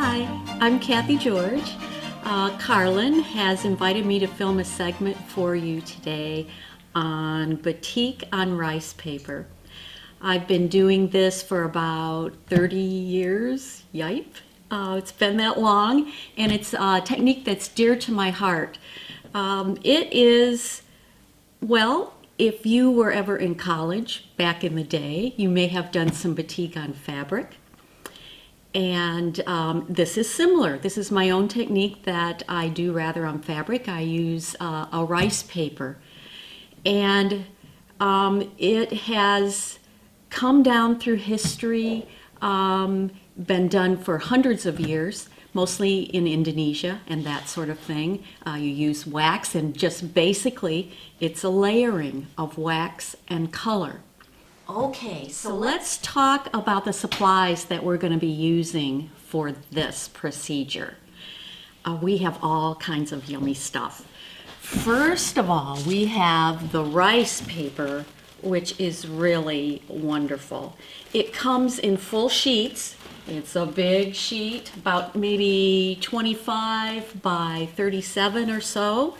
Hi, I'm Kathy George. Carlin has invited me to film a segment for you today on batik on rice paper. I've been doing this for about 30 years. Yipe. It's been that long, and it's a technique that's dear to my heart. It is, well, if you were ever in college back in the day, you may have done some batik on fabric. And this is similar. This is my own technique that I do rather on fabric. I use a rice paper. And it has come down through history, been done for hundreds of years, mostly in Indonesia and that sort of thing. You use wax, and just basically it's a layering of wax and color. Okay, so let's talk about the supplies that we're going to be using for this procedure. We have all kinds of yummy stuff. First of all, we have the rice paper, which is really wonderful. It comes in full sheets. It's a big sheet, about maybe 25 by 37 or so.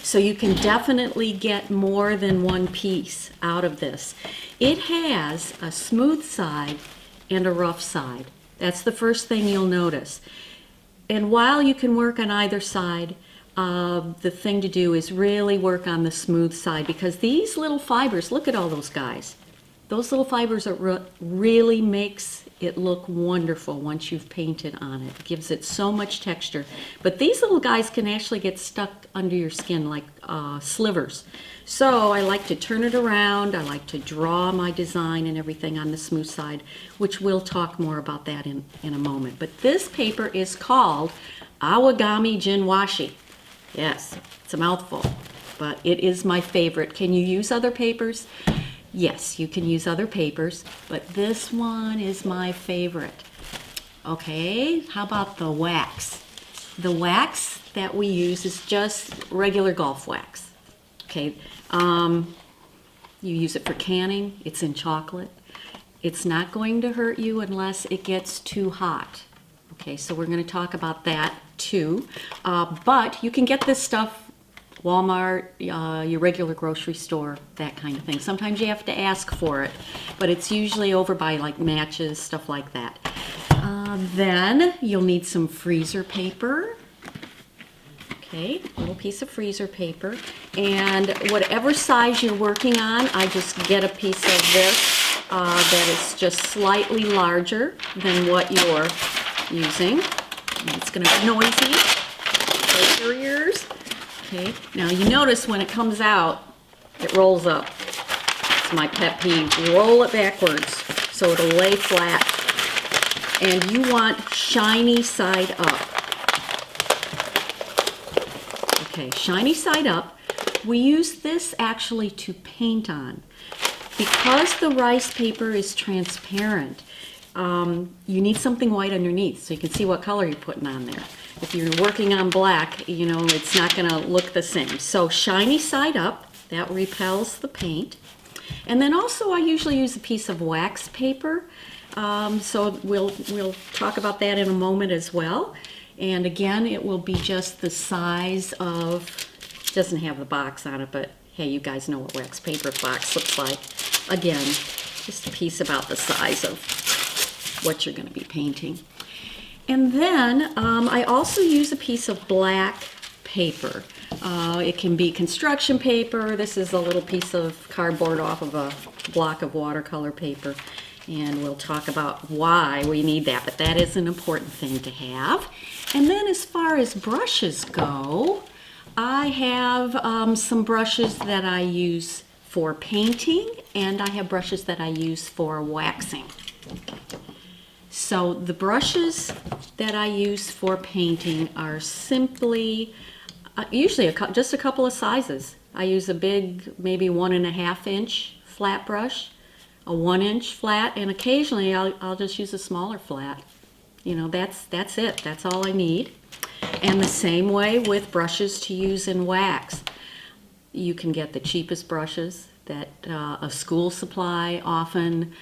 So you can definitely get more than one piece out of this. It has a smooth side and a rough side. That's the first thing you'll notice. And while you can work on either side, the thing to do is really work on the smooth side, because these little fibers, look at all those guys. Those little fibers are really makes it look wonderful once you've painted on it. It gives it so much texture. But these little guys can actually get stuck under your skin like slivers. So I like to turn it around. I like to draw my design and everything on the smooth side, which we'll talk more about that in a moment. But this paper is called Awagami Jinwashi. Yes, it's a mouthful, but it is my favorite. Can you use other papers? Yes, you can use other papers, but this one is my favorite. Okay, how about the wax? The wax that we use is just regular golf wax. Okay, you use it for canning. It's in chocolate. It's not going to hurt you unless it gets too hot. Okay, so we're going to talk about that too. But you can get this stuff Walmart, your regular grocery store, that kind of thing. Sometimes you have to ask for it, but it's usually over by like Matches, stuff like that. Then you'll need some freezer paper. Okay, a little piece of freezer paper. And whatever size you're working on, I just get a piece of this that is just slightly larger than what you're using. And it's going to be noisy. Close your ears. Okay, now you notice when it comes out, it rolls up. It's my pet peeve. Roll it backwards so it'll lay flat. And you want shiny side up. Okay, shiny side up. We use this actually to paint on. Because the rice paper is transparent, you need something white underneath so you can see what color you're putting on there. If you're working on black, you know, it's not going to look the same. So shiny side up, that repels the paint. And then also I usually use a piece of wax paper. So we'll talk about that in a moment as well. And again, it will be just the size of, it doesn't have the box on it, but hey, you guys know what wax paper box looks like. Again, just a piece about the size of what you're going to be painting. And then I also use a piece of black paper. It can be construction paper. This is a little piece of cardboard off of a block of watercolor paper. And we'll talk about why we need that, but that is an important thing to have. And then as far as brushes go, I have some brushes that I use for painting, and I have brushes that I use for waxing. So the brushes that I use for painting are simply, usually just a couple of sizes. I use a big, maybe 1.5 inch flat brush, a 1 inch flat, and occasionally I'll just use a smaller flat. You know, that's it. That's all I need. And the same way with brushes to use in wax. You can get the cheapest brushes that a school supply often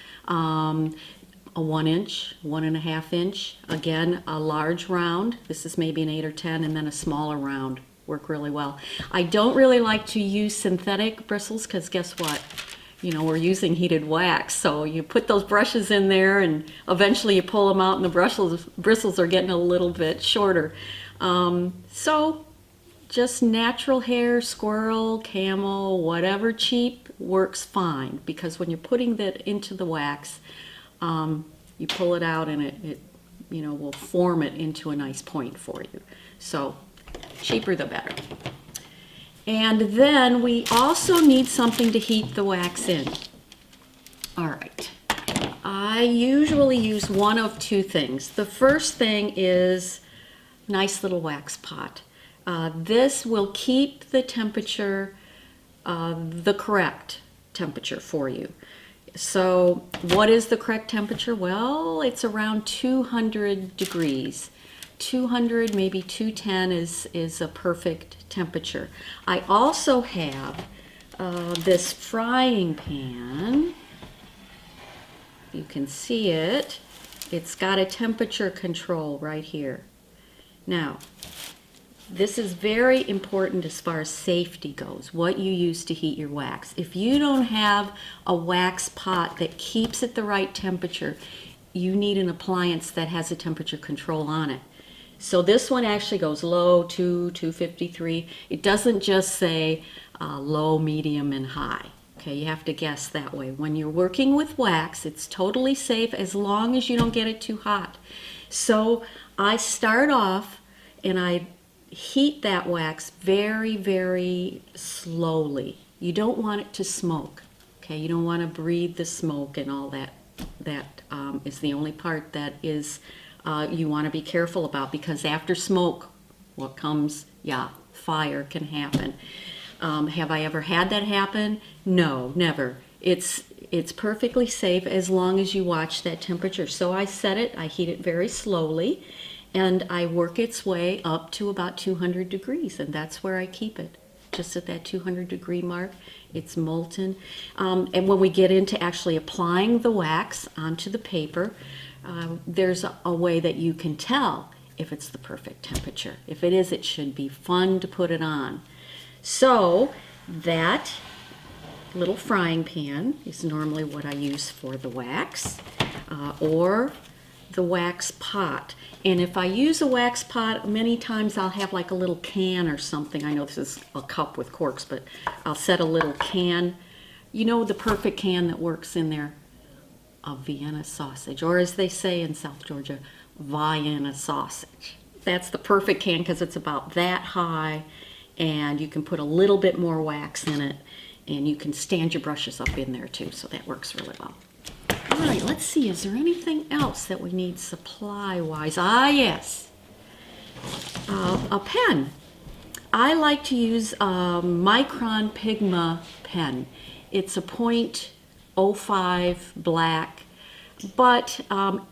a 1-inch, 1.5-inch. Again, a large round. This is maybe an 8 or 10, and then a smaller round. Work really well. I don't really like to use synthetic bristles because guess what? You know, we're using heated wax. So you put those brushes in there and eventually you pull them out and the bristles are getting a little bit shorter. So just natural hair, squirrel, camel, whatever cheap works fine, because when you're putting that into the wax, you pull it out and it you know, will form it into a nice point for you. So cheaper the better. And then we also need something to heat the wax in. All right. I usually use one of two things. The first thing is nice little wax pot. This will keep the temperature, the correct temperature for you. So what is the correct temperature? Well, it's around 200 degrees. 200, maybe 210 is a perfect temperature. I also have this frying pan. You can see it. It's got a temperature control right here. Now, this is very important as far as safety goes, what you use to heat your wax. If you don't have a wax pot that keeps it the right temperature, you need an appliance that has a temperature control on it. So this one actually goes low, 253. It doesn't just say low, medium, and high. Okay, you have to guess that way. When you're working with wax, it's totally safe as long as you don't get it too hot. So I start off and I heat that wax very, very slowly. You don't want it to smoke. Okay, you don't want to breathe the smoke and all that. That is the only part that is you want to be careful about, because after smoke, what comes? Yeah, fire can happen. Have I ever had that happen? No, never. It's perfectly safe as long as you watch that temperature. So I set it, I heat it very slowly, and I work its way up to about 200 degrees, and that's where I keep it. Just at that 200 degree mark, it's molten. And when we get into actually applying the wax onto the paper, there's a way that you can tell if it's the perfect temperature. If it is, it should be fun to put it on. So that little frying pan is normally what I use for the wax, or the wax pot. And if I use a wax pot, many times I'll have like a little can or something. I know this is a cup with corks, but I'll set a little can. You know, the perfect can that works in there? A Vienna sausage, or as they say in South Georgia, Vienna sausage. That's the perfect can because it's about that high, and you can put a little bit more wax in it, and you can stand your brushes up in there too, so that works really well. All right, let's see, is there anything else that we need supply-wise? Ah, yes, a pen. I like to use a Micron Pigma pen. It's a .05 black, but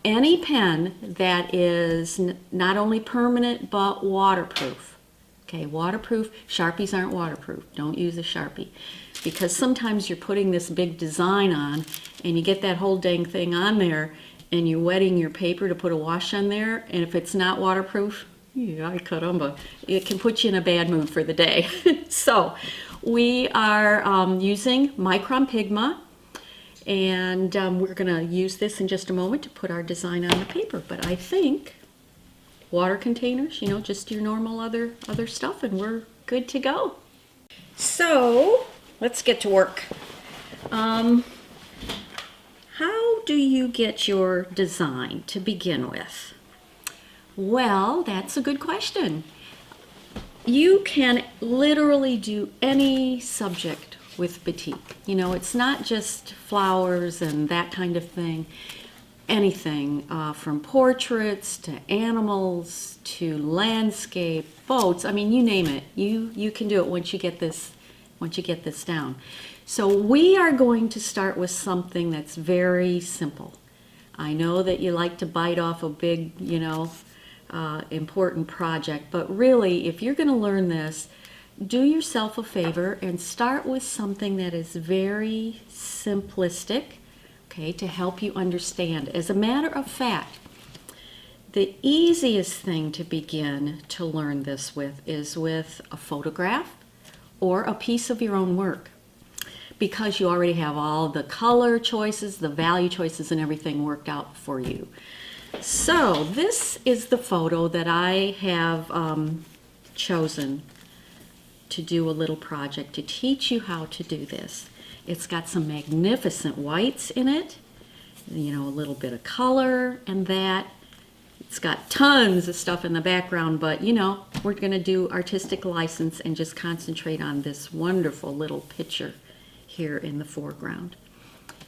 any pen that is not only permanent but waterproof. Okay, waterproof. Sharpies aren't waterproof. Don't use a Sharpie, because sometimes you're putting this big design on and you get that whole dang thing on there and you're wetting your paper to put a wash on there, and if it's not waterproof, yeah, caramba, it can put you in a bad mood for the day. So we are using Micron Pigma, and we're going to use this in just a moment to put our design on the paper. But I think water containers, you know, just your normal other stuff, and we're good to go. So let's get to work. How do you get your design to begin with? Well, that's a good question. You can literally do any subject with batik. You know, it's not just flowers and that kind of thing. Anything from portraits to animals to landscape, boats. I mean, you name it. You can do it once you get this down. So we are going to start with something that's very simple. I know that you like to bite off a big, you know, important project, but really, if you're going to learn this, do yourself a favor and start with something that is very simplistic, okay, to help you understand. As a matter of fact, the easiest thing to begin to learn this with is with a photograph or a piece of your own work, because you already have all the color choices, the value choices, and everything worked out for you. So this is the photo that I have chosen to do a little project to teach you how to do this. It's got some magnificent whites in it, you know, a little bit of color and that. It's got tons of stuff in the background, but you know, we're going to do artistic license and just concentrate on this wonderful little picture here in the foreground.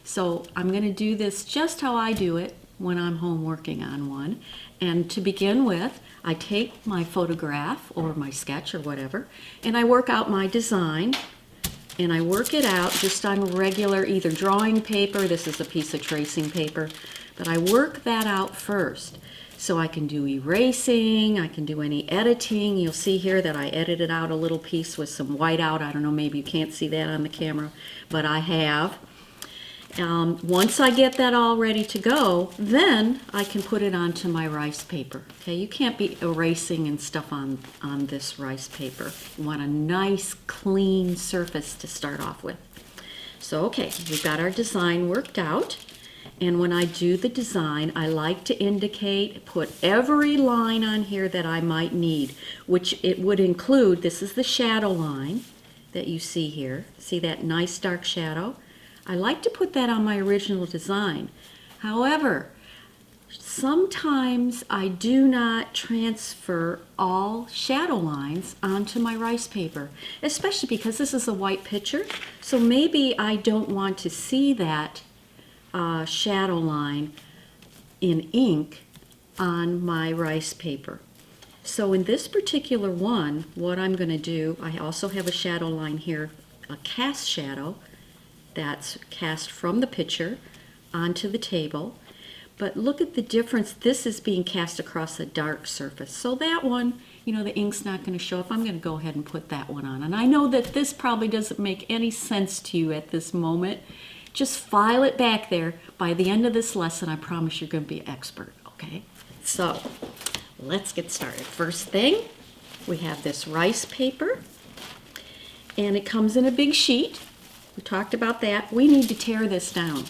So I'm going to do this just how I do it when I'm home working on one. And to begin with, I take my photograph or my sketch or whatever, and I work out my design, and I work it out just on regular either drawing paper, this is a piece of tracing paper, but I work that out first. So I can do erasing, I can do any editing. You'll see here that I edited out a little piece with some whiteout. I don't know, maybe you can't see that on the camera, but I have. Once I get that all ready to go, then I can put it onto my rice paper. Okay, you can't be erasing and stuff on this rice paper. You want a nice clean surface to start off with. So okay, we've got our design worked out. And when I do the design, I like to indicate, put every line on here that I might need, which it would include, this is the shadow line that you see here. See that nice dark shadow? I like to put that on my original design. However, sometimes I do not transfer all shadow lines onto my rice paper, especially because this is a white picture. So maybe I don't want to see that shadow line in ink on my rice paper. So in this particular one, what I'm going to do, I also have a shadow line here, a cast shadow that's cast from the picture onto the table. But look at the difference. This is being cast across a dark surface. So that one, you know, the ink's not going to show up. I'm going to go ahead and put that one on. And I know that this probably doesn't make any sense to you at this moment. Just file it back there. By the end of this lesson, I promise you're going to be an expert, okay? So, let's get started. First thing, we have this rice paper, and it comes in a big sheet. We talked about that. We need to tear this down.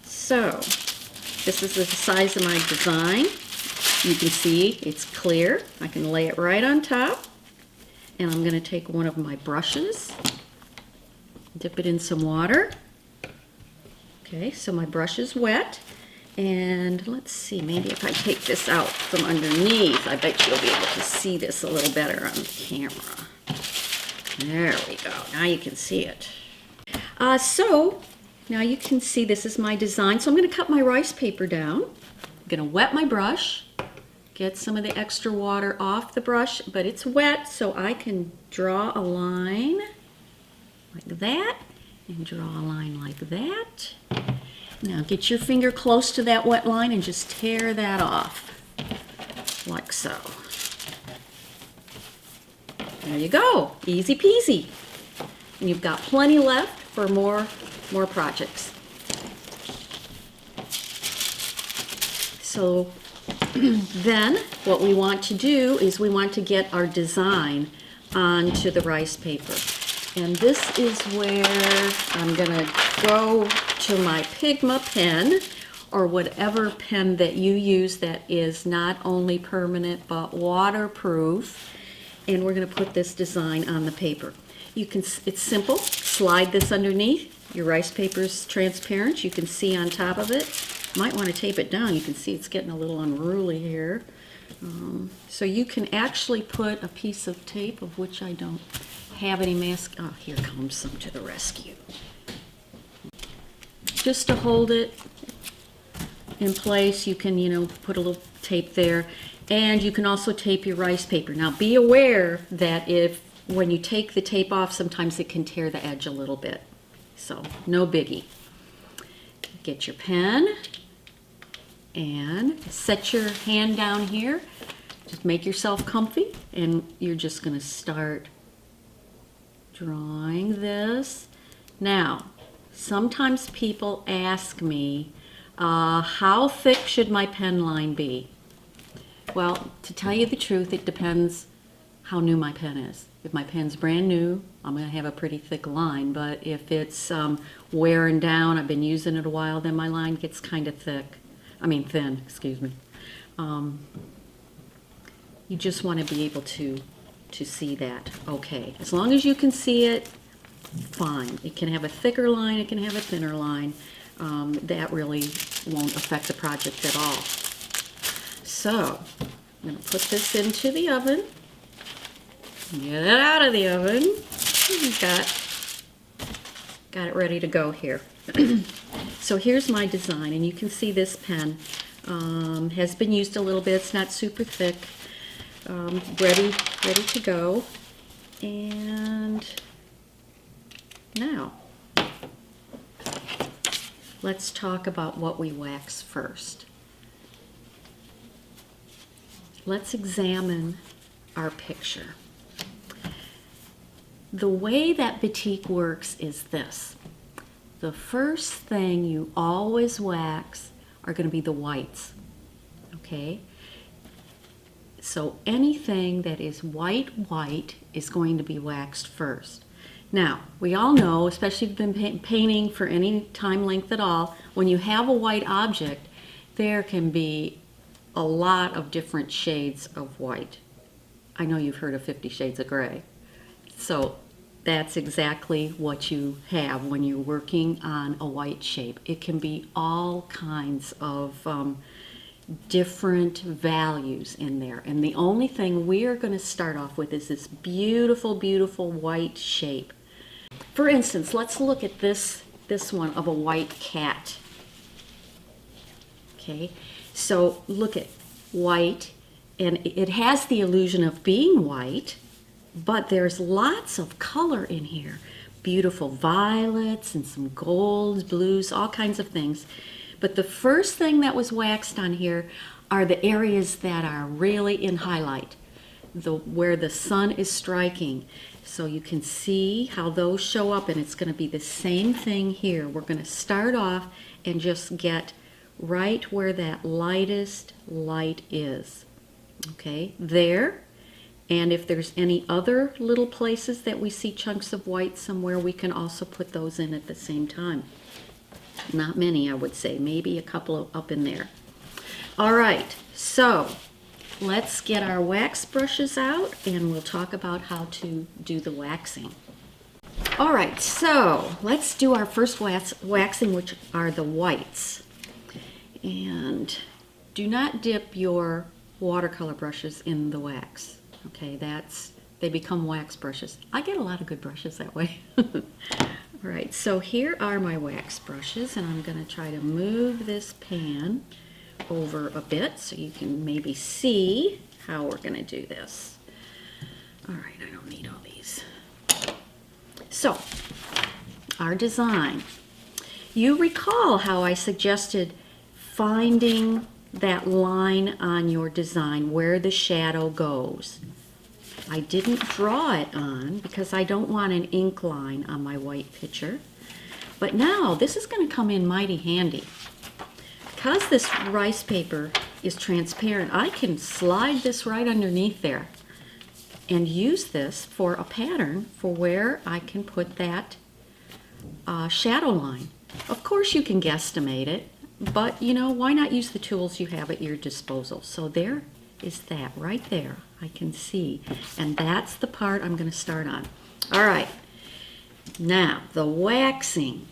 So, this is the size of my design. You can see it's clear. I can lay it right on top. And I'm going to take one of my brushes, dip it in some water. Okay, so my brush is wet. And let's see, maybe if I take this out from underneath, I bet you'll be able to see this a little better on the camera. There we go. Now you can see it. So now you can see this is my design. So I'm going to cut my rice paper down. I'm going to wet my brush. Get some of the extra water off the brush, but it's wet, so I can draw a line like that and draw a line like that. Now get your finger close to that wet line and just tear that off like so. There you go, easy peasy. And you've got plenty left for more projects. So then what we want to do is we want to get our design onto the rice paper. And this is where I'm going to go to my Pigma pen or whatever pen that you use that is not only permanent but waterproof. And we're going to put this design on the paper. It's simple. Slide this underneath. Your rice paper is transparent. You can see on top of it. Might want to tape it down. You can see it's getting a little unruly here. So you can actually put a piece of tape, of which I don't have any mask. Oh, here comes some to the rescue. Just to hold it in place, you can, put a little tape there. And you can also tape your rice paper. Now be aware that when you take the tape off, sometimes it can tear the edge a little bit. So no biggie. Get your pen and set your hand down here. Just make yourself comfy, and you're just going to start drawing this. Now, sometimes people ask me, how thick should my pen line be? Well, to tell you the truth, it depends how new my pen is. If my pen's brand new, I'm going to have a pretty thick line, but if it's wearing down, I've been using it a while, then my line gets kind of thin, excuse me. You just want to be able to see that. Okay, as long as you can see it, fine. It can have a thicker line, it can have a thinner line. That really won't affect the project at all. So, I'm going to put this into the oven. Get it out of the oven. Got it ready to go here. So here's my design, and you can see this pen has been used a little bit. It's not super thick. Ready to go. And now, let's talk about what we wax first. Let's examine our picture. The way that Batik works is this. The first thing you always wax are going to be the whites, okay? So anything that is white is going to be waxed first. Now, we all know, especially if you've been painting for any time length at all, when you have a white object, there can be a lot of different shades of white. I know you've heard of 50 Shades of Gray. So that's exactly what you have when you're working on a white shape. It can be all kinds of different values in there. And the only thing we are going to start off with is this beautiful, beautiful white shape. For instance, let's look at this one of a white cat. Okay, so look at white, and it has the illusion of being white, but there's lots of color in here. Beautiful violets and some golds, blues, all kinds of things. But the first thing that was waxed on here are the areas that are really in highlight, where the sun is striking. So you can see how those show up, and it's going to be the same thing here. We're going to start off and just get right where that lightest light is. Okay, there. And if there's any other little places that we see chunks of white somewhere, we can also put those in at the same time. Not many, I would say, maybe a couple up in there. All right, so let's get our wax brushes out and we'll talk about how to do the waxing. All right, so let's do our first waxing, which are the whites. And do not dip your watercolor brushes in the wax. Okay, they become wax brushes. I get a lot of good brushes that way. All right, so here are my wax brushes, and I'm going to try to move this pan over a bit so you can maybe see how we're going to do this. All right, I don't need all these. So, our design. You recall how I suggested finding that line on your design where the shadow goes. I didn't draw it on because I don't want an ink line on my white picture. But now this is going to come in mighty handy. Because this rice paper is transparent, I can slide this right underneath there and use this for a pattern for where I can put that shadow line. Of course you can guesstimate it, but you know, why not use the tools you have at your disposal? So there is that right there. I can see, and that's the part I'm going to start on. All right, now the waxing.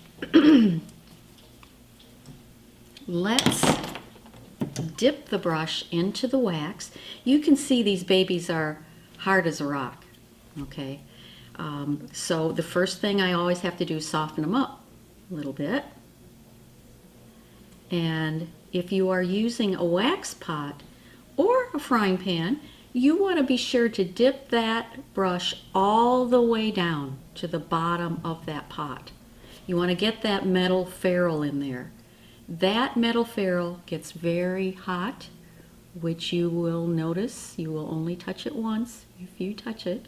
Let's dip the brush into the wax. You can see these babies are hard as a rock, okay? So the first thing I always have to do is soften them up a little bit. And if you are using a wax pot or a frying pan, you want to be sure to dip that brush all the way down to the bottom of that pot. You want to get that metal ferrule in there. That metal ferrule gets very hot, which you will notice. You will only touch it once if you touch it.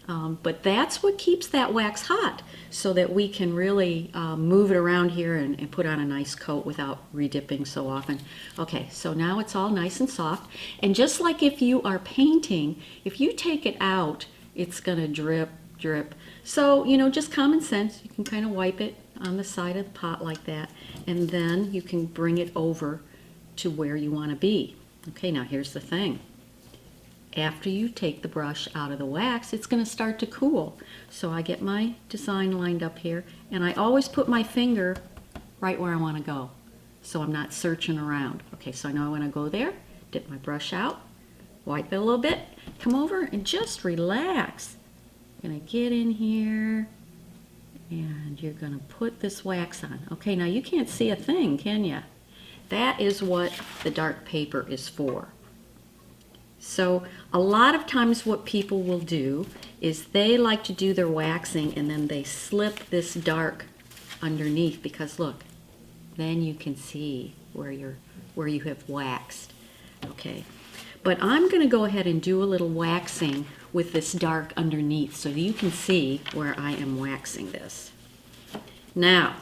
But that's what keeps that wax hot, so that we can really move it around here and put on a nice coat without redipping so often. Okay, so now it's all nice and soft. And just like if you are painting, if you take it out, it's going to drip, drip. So, you know, just common sense. You can kind of wipe it on the side of the pot like that, and then you can bring it over to where you want to be. Okay, now here's the thing. After you take the brush out of the wax, it's going to start to cool. So I get my design lined up here, and I always put my finger right where I want to go, so I'm not searching around. Okay, so I know I want to go there, dip my brush out, wipe it a little bit, come over and just relax. I'm going to get in here, and you're going to put this wax on. Okay, now you can't see a thing, can you? That is what the dark paper is for. So a lot of times what people will do is they like to do their waxing and then they slip this dark underneath, because look, then you can see where you have waxed. Okay, but I'm going to go ahead and do a little waxing with this dark underneath so that you can see where I am waxing this. Now,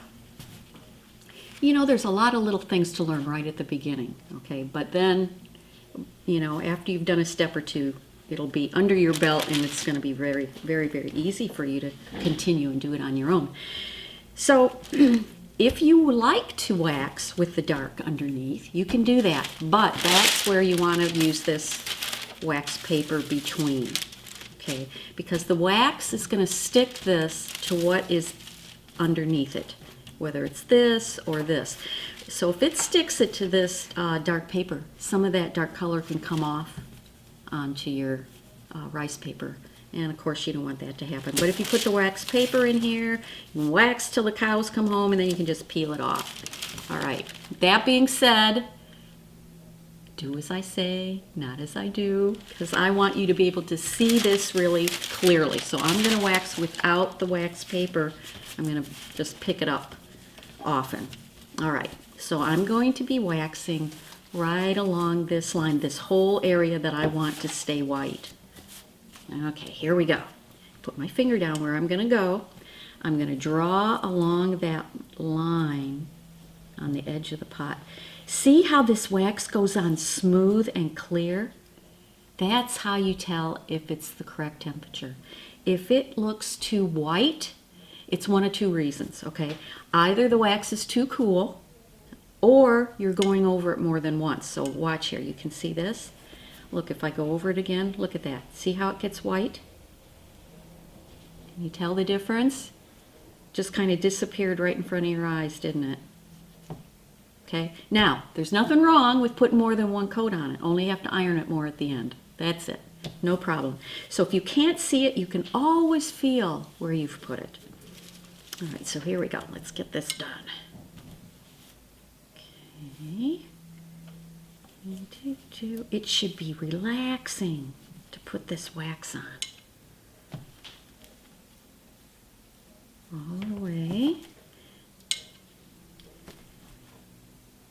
you know, there's a lot of little things to learn right at the beginning, okay, but then, you know, after you've done a step or two, it'll be under your belt, and it's going to be very, very, very easy for you to continue and do it on your own. So if you like to wax with the dark underneath, you can do that, but that's where you want to use this wax paper between, okay, because the wax is going to stick this to what is underneath it, whether it's this or this. So if it sticks it to this dark paper, some of that dark color can come off onto your rice paper. And of course you don't want that to happen. But if you put the wax paper in here, you can wax till the cows come home, and then you can just peel it off. All right, that being said, do as I say, not as I do, because I want you to be able to see this really clearly. So I'm going to wax without the wax paper. I'm going to just pick it up often. All right, so I'm going to be waxing right along this line, this whole area that I want to stay white. Okay, here we go. Put my finger down where I'm going to go. I'm going to draw along that line on the edge of the pot. See how this wax goes on smooth and clear? That's how you tell if it's the correct temperature. If it looks too white, it's one of two reasons, okay? Either the wax is too cool, or you're going over it more than once. So watch here, you can see this. Look, if I go over it again, look at that. See how it gets white? Can you tell the difference? Just kind of disappeared right in front of your eyes, didn't it? Okay, now, there's nothing wrong with putting more than one coat on it. Only have to iron it more at the end. That's it, no problem. So if you can't see it, you can always feel where you've put it. All right, so here we go. Let's get this done. Okay. It should be relaxing to put this wax on. All the way.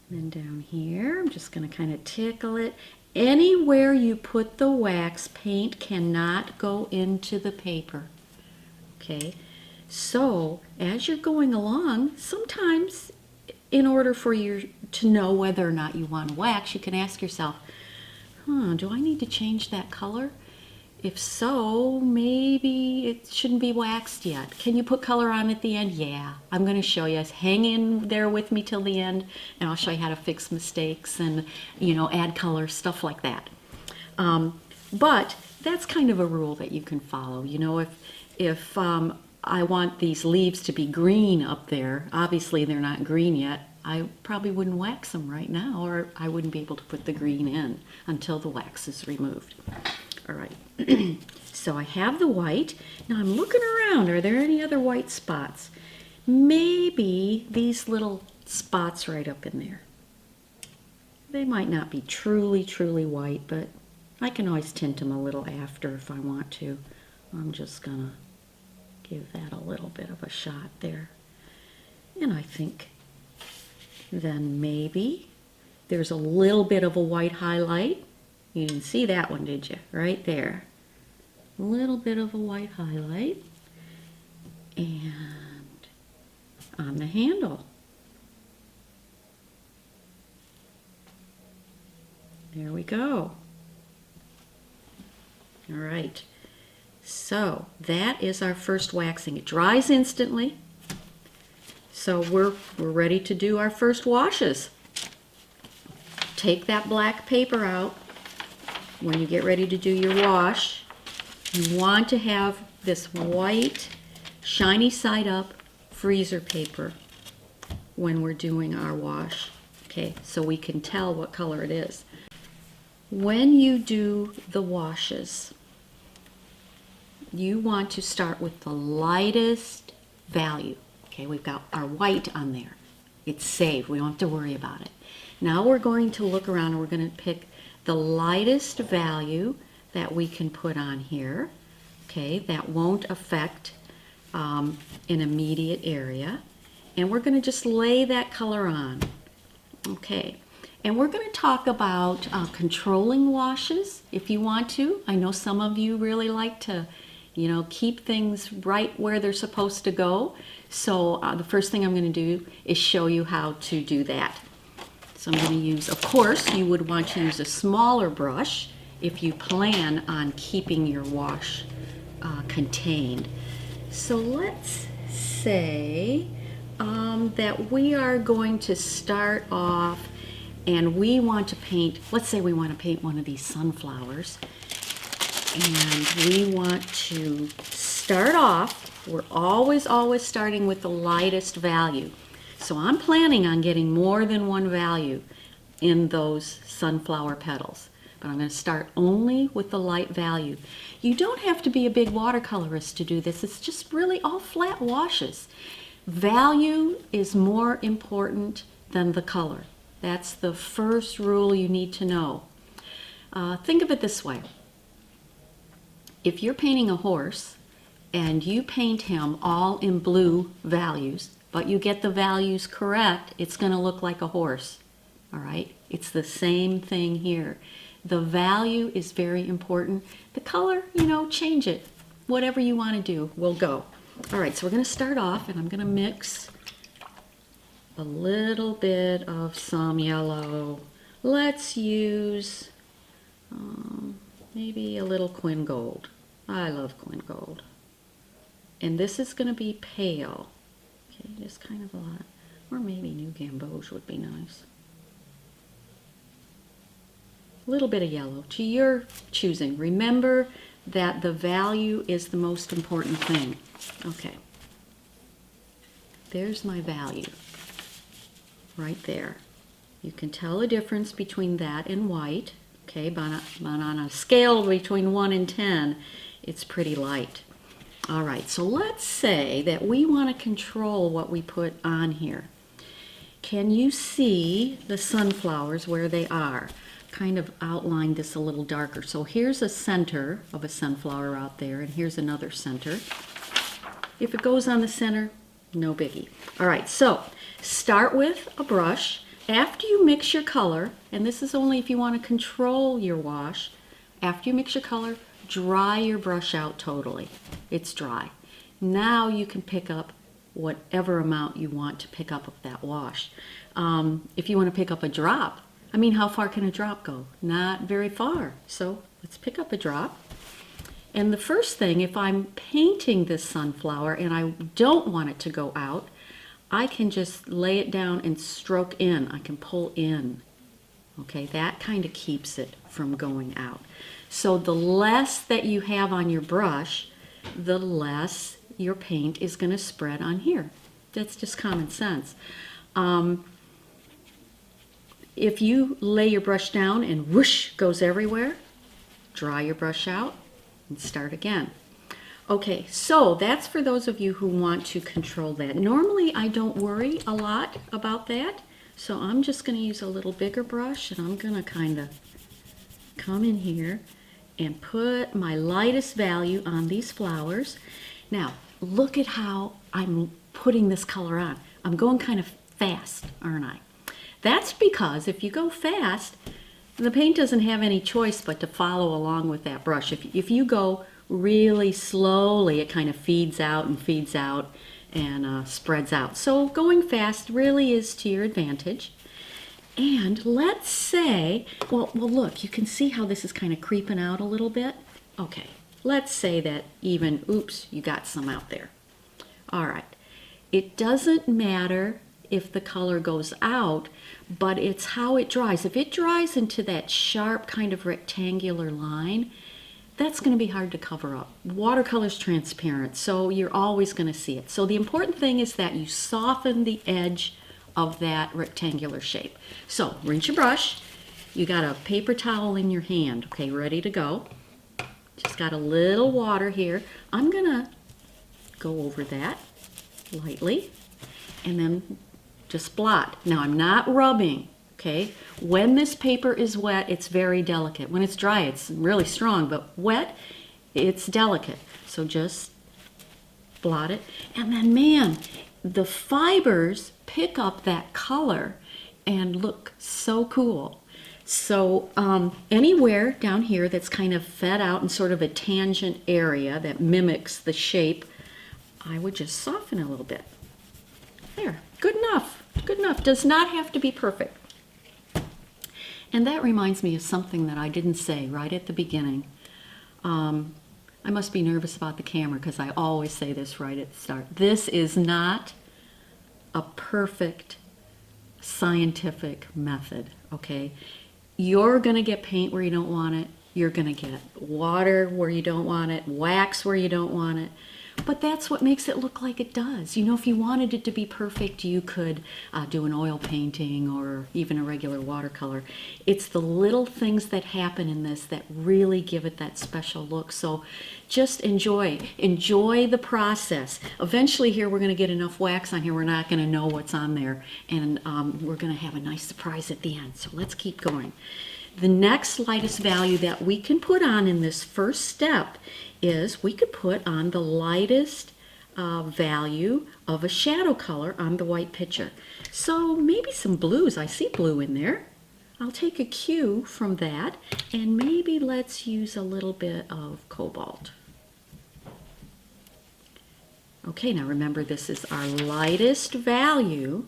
And then down here, I'm just going to kind of tickle it. Anywhere you put the wax, paint cannot go into the paper. Okay? So, as you're going along, sometimes in order for you to know whether or not you want to wax, you can ask yourself, do I need to change that color? If so, maybe it shouldn't be waxed yet. Can you put color on at the end? Yeah, I'm going to show you. Hang in there with me till the end, and I'll show you how to fix mistakes and, add color, stuff like that. But that's kind of a rule that you can follow. If I want these leaves to be green up there, obviously they're not green yet, I probably wouldn't wax them right now, or I wouldn't be able to put the green in until the wax is removed. All right, so I have the white. Now I'm looking around. Are there any other white spots? Maybe these little spots right up in there. They might not be truly, truly white, but I can always tint them a little after if I want to. I'm just gonna give that a little bit of a shot there. And I think then maybe there's a little bit of a white highlight. You didn't see that one, did you? Right there. a little bit of a white highlight, and on the handle. There we go. All right, so that is our first waxing. It dries instantly, so we're ready to do our first washes. Take that black paper out when you get ready to do your wash. You want to have this white, shiny side up freezer paper when we're doing our wash, okay, so we can tell what color it is. When you do the washes, you want to start with the lightest value. Okay, we've got our white on there. It's saved. We don't have to worry about it. Now we're going to look around and we're going to pick the lightest value that we can put on here. Okay, that won't affect an immediate area. And we're going to just lay that color on. Okay. And we're going to talk about controlling washes if you want to. I know some of you really like to, you know, keep things right where they're supposed to go. So the first thing I'm going to do is show you how to do that. So I'm going to use, of course, you would want to use a smaller brush if you plan on keeping your wash contained. So let's say that we are going to start off and we want to paint, let's say we want to paint one of these sunflowers, and we want to start off, we're always starting with the lightest value. So I'm planning on getting more than one value in those sunflower petals, but I'm going to start only with the light value. You don't have to be a big watercolorist to do this, it's just really all flat washes. Value is more important than the color. That's the first rule you need to know. Think of it this way. If you're painting a horse and you paint him all in blue values, but you get the values correct, it's going to look like a horse. All right? It's the same thing here. The value is very important. The color, you know, change it. Whatever you want to do, we'll go. All right, so we're going to start off, and I'm going to mix a little bit of some yellow. Let's use maybe a little Quin Gold. I love Quin Gold. And this is going to be pale. Okay, just kind of a lot. Or maybe new Gamboge would be nice. A little bit of yellow to your choosing. Remember that the value is the most important thing. Okay. There's my value. Right there. You can tell a difference between that and white, okay, but on a scale between 1 and 10, it's pretty light. All right, so let's say that we want to control what we put on here. Can you see the sunflowers where they are? Kind of outline this a little darker. So here's a center of a sunflower out there, and here's another center. If it goes on the center, no biggie. All right, so start with a brush. After you mix your color, and this is only if you want to control your wash, after you mix your color, dry your brush out totally. It's dry. Now you can pick up whatever amount you want to pick up of that wash. If you want to pick up a drop, I mean, how far can a drop go? Not very far. So let's pick up a drop. And the first thing, if I'm painting this sunflower and I don't want it to go out, I can just lay it down and stroke in. I can pull in. Okay, that kind of keeps it from going out. So the less that you have on your brush, the less your paint is going to spread on here. That's just common sense. If you lay your brush down and whoosh goes everywhere, dry your brush out and start again. Okay, so that's for those of you who want to control that. Normally I don't worry a lot about that, so I'm just going to use a little bigger brush and I'm going to kind of come in here and put my lightest value on these flowers. Now, look at how I'm putting this color on. I'm going kind of fast, aren't I? That's because if you go fast, the paint doesn't have any choice but to follow along with that brush. If you go really slowly it kind of feeds out and spreads out. So going fast really is to your advantage. And let's say, well, look, you can see how this is kind of creeping out a little bit. Okay, let's say that even, oops, you got some out there. All right, it doesn't matter if the color goes out, but it's how it dries. If it dries into that sharp kind of rectangular line, that's going to be hard to cover up. Watercolor's transparent, so you're always going to see it. So the important thing is that you soften the edge of that rectangular shape. So rinse your brush. You got a paper towel in your hand, okay, ready to go. Just got a little water here. I'm gonna go over that lightly and then just blot. Now I'm not rubbing, okay? When this paper is wet, it's very delicate. When it's dry, it's really strong, but wet, it's delicate. So just blot it. And then, man, the fibers pick up that color and look so cool. So anywhere down here that's kind of fed out in sort of a tangent area that mimics the shape, I would just soften a little bit. There, good enough, good enough. Does not have to be perfect. And that reminds me of something that I didn't say right at the beginning. I must be nervous about the camera because I always say this right at the start. This is not a perfect scientific method, okay? You're gonna get paint where you don't want it. You're gonna get water where you don't want it, wax where you don't want it. But that's what makes it look like it does. You know, if you wanted it to be perfect, you could do an oil painting or even a regular watercolor. It's the little things that happen in this that really give it that special look. So just enjoy the process. Eventually here we're going to get enough wax on here we're not going to know what's on there, and we're going to have a nice surprise at the end. So let's keep going. The next lightest value that we can put on in this first step is we could put on the lightest value of a shadow color on the white picture. So maybe some blues. I see blue in there. I'll take a cue from that, and maybe let's use a little bit of cobalt. Okay, now remember this is our lightest value.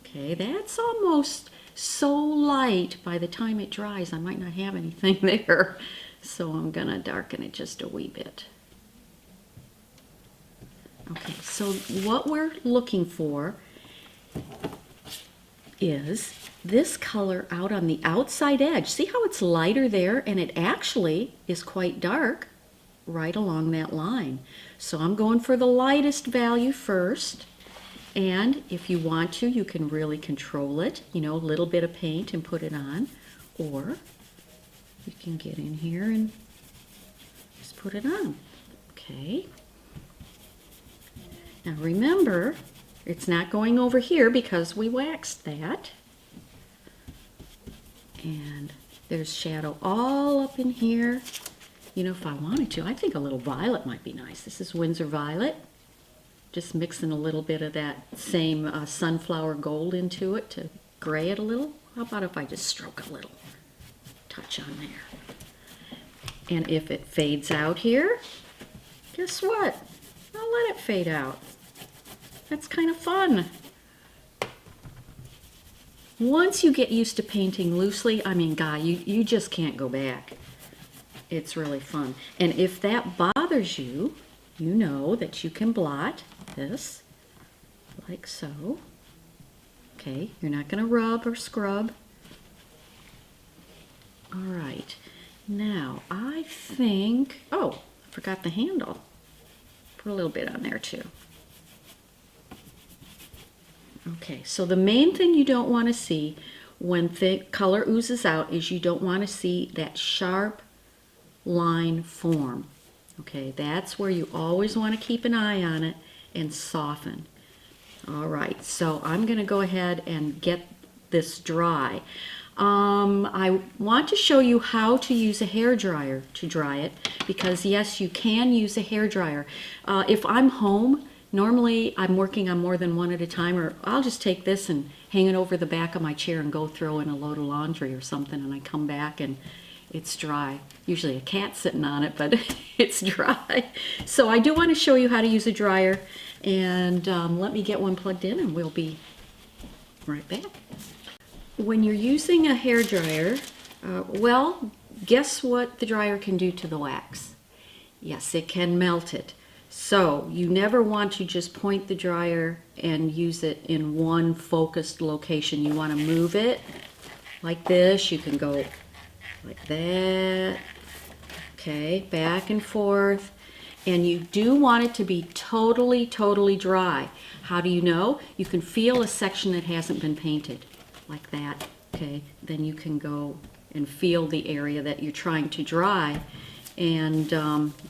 Okay, that's almost so light by the time it dries I might not have anything there. So I'm gonna darken it just a wee bit. Okay, so what we're looking for is this color out on the outside edge. See how it's lighter there, and it actually is quite dark right along that line. So I'm going for the lightest value first, and if you want to, you can really control it, you know, a little bit of paint and put it on, or you can get in here and just put it on. Okay. Now remember, it's not going over here because we waxed that. And there's shadow all up in here. You know, if I wanted to, I think a little violet might be nice. This is Winsor Violet. Just mixing a little bit of that same sunflower gold into it to gray it a little. How about if I just stroke a little touch on there? And if it fades out here, guess what? I'll let it fade out. That's kind of fun. Once you get used to painting loosely, I mean, God, you just can't go back. It's really fun. And if that bothers you, you know that you can blot this like so. Okay, you're not going to rub or scrub. All right, now I think, oh, I forgot the handle. Put a little bit on there too. Okay, so the main thing you don't want to see when thick color oozes out is you don't want to see that sharp line form. Okay, that's where you always want to keep an eye on it and soften. All right, so I'm going to go ahead and get this dry. I want to show you how to use a hairdryer to dry it, because yes, you can use a hairdryer. If I'm home, normally I'm working on more than one at a time, or I'll just take this and hang it over the back of my chair and go throw in a load of laundry or something, and I come back and it's dry. Usually a cat's sitting on it, but it's dry. So I do want to show you how to use a dryer, and let me get one plugged in and we'll be right back. When you're using a hair dryer, well, guess what the dryer can do to the wax? Yes, it can melt it. So you never want to just point the dryer and use it in one focused location. You want to move it like this. You can go like that. Okay, back and forth. And you do want it to be totally, totally dry. How do you know? You can feel a section that hasn't been painted, like that. Okay, then you can go and feel the area that you're trying to dry and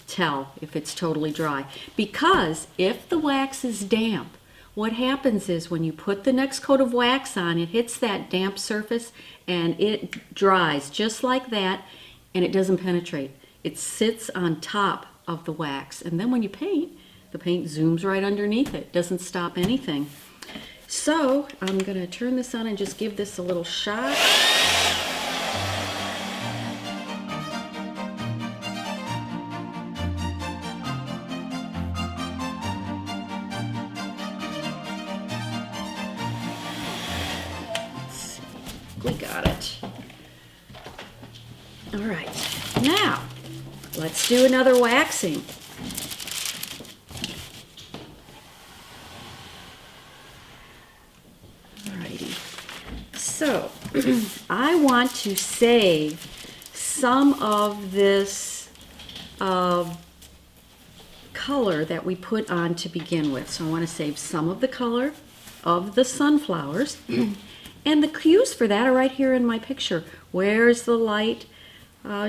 tell if it's totally dry. Because if the wax is damp, what happens is when you put the next coat of wax on, it hits that damp surface and it dries just like that, and it doesn't penetrate. It sits on top of the wax, and then when you paint, the paint zooms right underneath it. Doesn't stop anything. So I'm going to turn this on and just give this a little shot. We got it. All right, now let's do another waxing. Alrighty, so I want to save some of this color that we put on to begin with. So I want to save some of the color of the sunflowers. And the cues for that are right here in my picture. Where's the light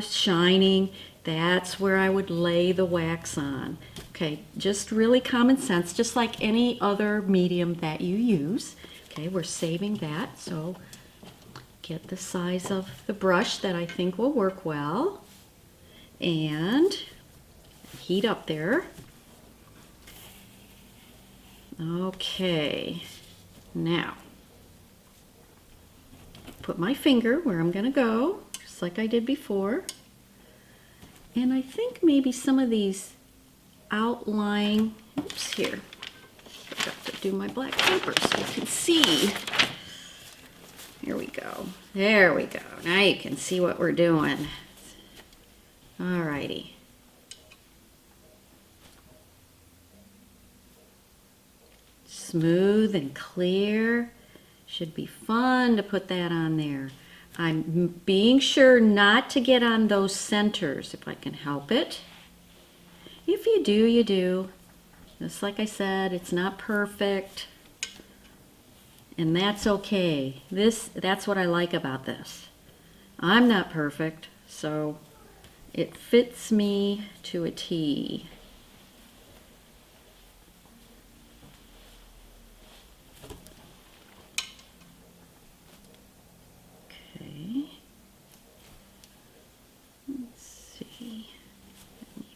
shining? That's where I would lay the wax on. Okay, just really common sense, just like any other medium that you use. Okay, we're saving that, so get the size of the brush that I think will work well. And heat up there. Okay, now put my finger where I'm going to go, just like I did before. And I think maybe some of these outlying, oops, here, forgot to do my black paper so you can see. Here we go. There we go. Now you can see what we're doing. Alrighty. Smooth and clear. Should be fun to put that on there. I'm being sure not to get on those centers if I can help it. If you do, you do. Just like I said, it's not perfect. And that's okay. That's what I like about this. I'm not perfect, so it fits me to a T.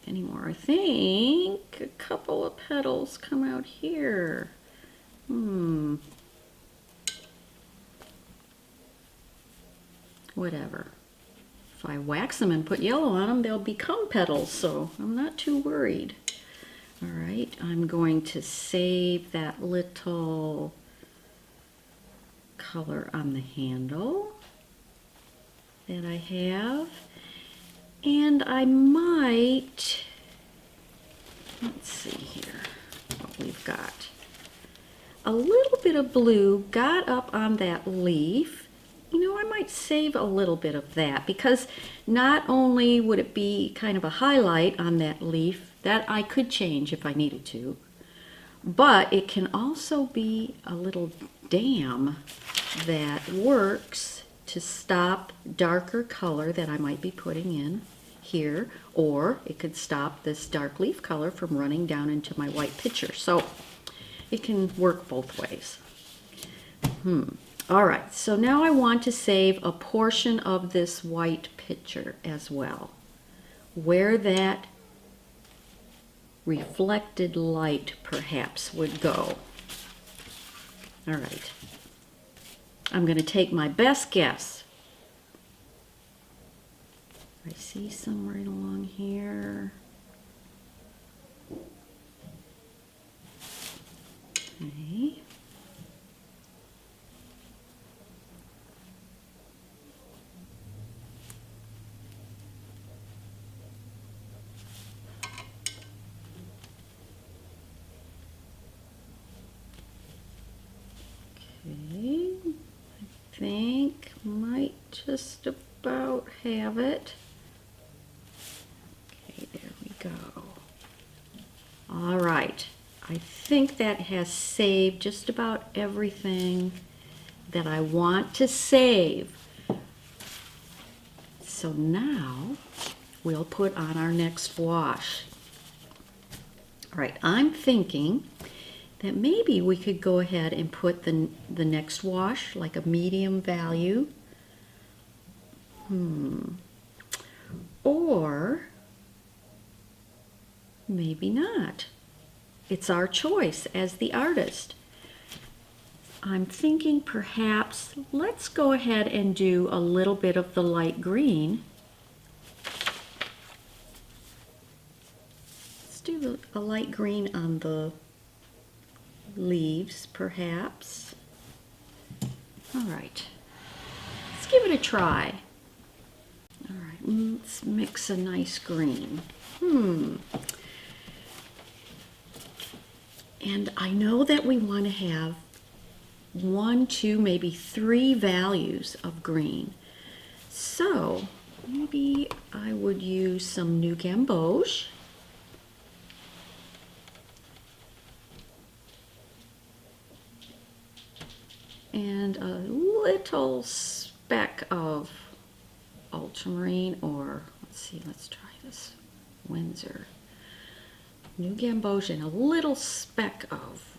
Anymore. I think a couple of petals come out here. Whatever. If I wax them and put yellow on them, they'll become petals, so I'm not too worried. All right, I'm going to save that little color on the handle that I have. And I might, let's see here what we've got. A little bit of blue got up on that leaf. You know, I might save a little bit of that because not only would it be kind of a highlight on that leaf that I could change if I needed to, but it can also be a little dam that works to stop darker color that I might be putting in here, or it could stop this dark leaf color from running down into my white picture. So it can work both ways. All right, so now I want to save a portion of this white picture as well, where that reflected light perhaps would go. All right. I'm going to take my best guess. I see some right along here. Okay. Okay, I think might just about have it. Okay, there we go. All right, I think that has saved just about everything that I want to save. So now we'll put on our next wash. All right, I'm thinking that maybe we could go ahead and put the next wash, like a medium value. Or maybe not. It's our choice as the artist. I'm thinking perhaps let's go ahead and do a little bit of the light green. Let's do a light green on the leaves, perhaps. All right, let's give it a try. All right, let's mix a nice green. And I know that we want to have 1, 2, maybe 3 values of green. So maybe I would use some new Gamboge. And a little speck of Ultramarine, or let's see, let's try this, Winsor. New Gamboge and a little speck of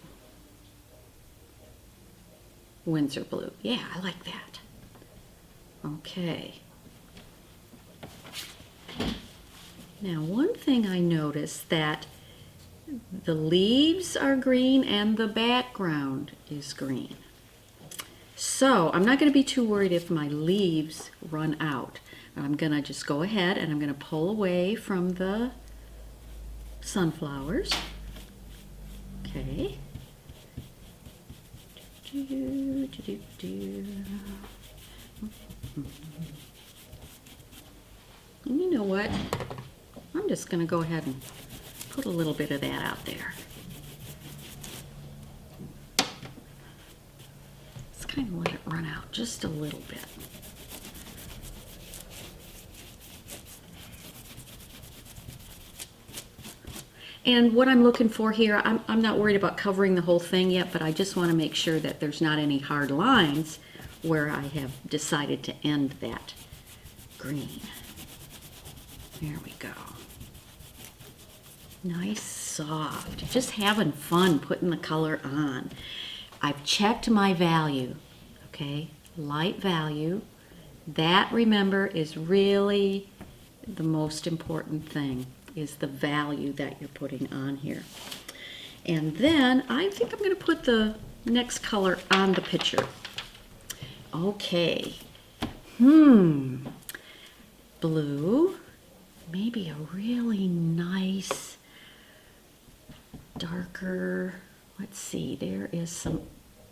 Winsor Blue. Yeah, I like that. Okay. Now, one thing I noticed that the leaves are green and the background is green. So I'm not going to be too worried if my leaves run out. I'm going to just go ahead and I'm going to pull away from the sunflowers. Okay. And you know what? I'm just going to go ahead and put a little bit of that out there. Let's kind of let it run out just a little bit. And what I'm looking for here, I'm not worried about covering the whole thing yet, but I just want to make sure that there's not any hard lines where I have decided to end that green. There we go. Nice, soft. Just having fun putting the color on. I've checked my value, okay? Light value. That, remember, is really the most important thing, is the value that you're putting on here. And then I think I'm going to put the next color on the picture. Okay. Blue. Maybe a really nice darker, let's see, there is some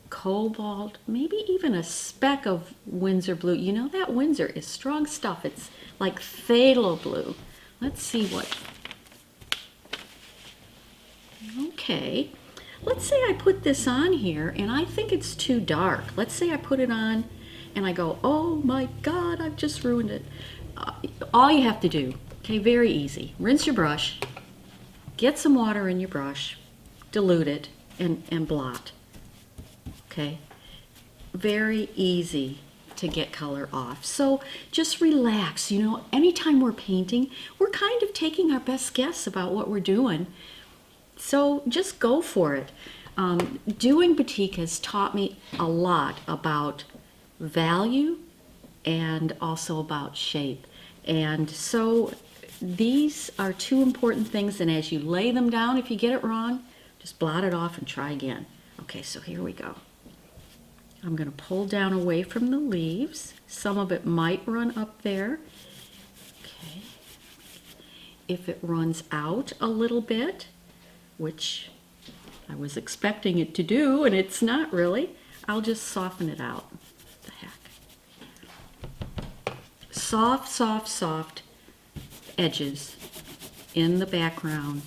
cobalt, maybe even a speck of Winsor Blue. You know, that Winsor is strong stuff. It's like phthalo blue. Let's see what. Okay, let's say I put this on here and I think it's too dark. Let's say I put it on and I go, oh my God, I've just ruined it. All you have to do, okay, very easy. Rinse your brush, get some water in your brush, dilute it, and blot. Okay, very easy to get color off. So just relax. You know, anytime we're painting, we're kind of taking our best guess about what we're doing. So just go for it. Doing batik has taught me a lot about value and also about shape. And so these are two important things, and as you lay them down, if you get it wrong, just blot it off and try again. Okay, so here we go. I'm going to pull down away from the leaves. Some of it might run up there. if it runs out a little bit, which I was expecting it to do, and it's not really, I'll just soften it out. What the heck. Soft, soft, soft edges in the background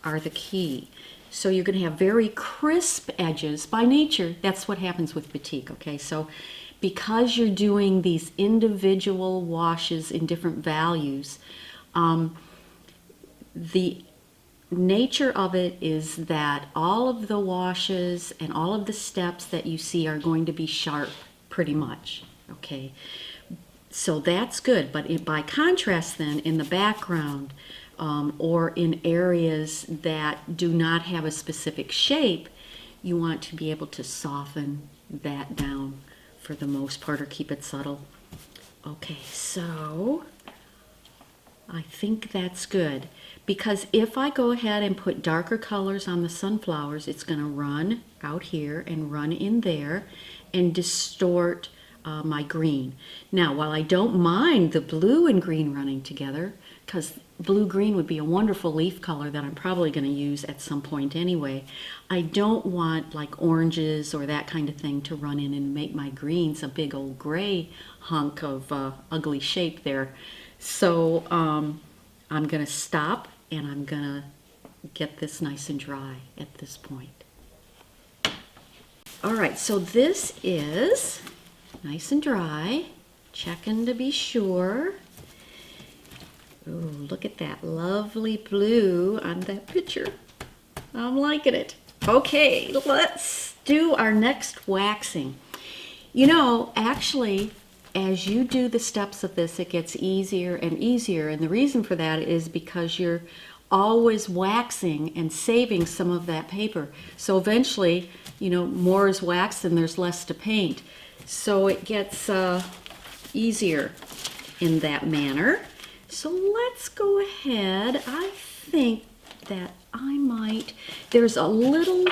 are the key. So you're going to have very crisp edges. By nature, that's what happens with batik, okay? So because you're doing these individual washes in different values, the nature of it is that all of the washes and all of the steps that you see are going to be sharp pretty much, okay? So that's good, but by contrast then, in the background or in areas that do not have a specific shape, you want to be able to soften that down for the most part, or keep it subtle. Okay, so I think that's good, because if I go ahead and put darker colors on the sunflowers, it's going to run out here and run in there and distort my green. Now, while I don't mind the blue and green running together, because blue-green would be a wonderful leaf color that I'm probably going to use at some point anyway, I don't want like oranges or that kind of thing to run in and make my greens a big old gray hunk of ugly shape there. So I'm going to stop and I'm going to get this nice and dry at this point. All right, so this is nice and dry, checking to be sure. Ooh, look at that lovely blue on that picture. I'm liking it. Okay, let's do our next waxing. You know, actually, as you do the steps of this, it gets easier and easier, and the reason for that is because you're always waxing and saving some of that paper. So eventually, you know, more is waxed and there's less to paint. So it gets easier in that manner. So let's go ahead. I think that I might, there's a little,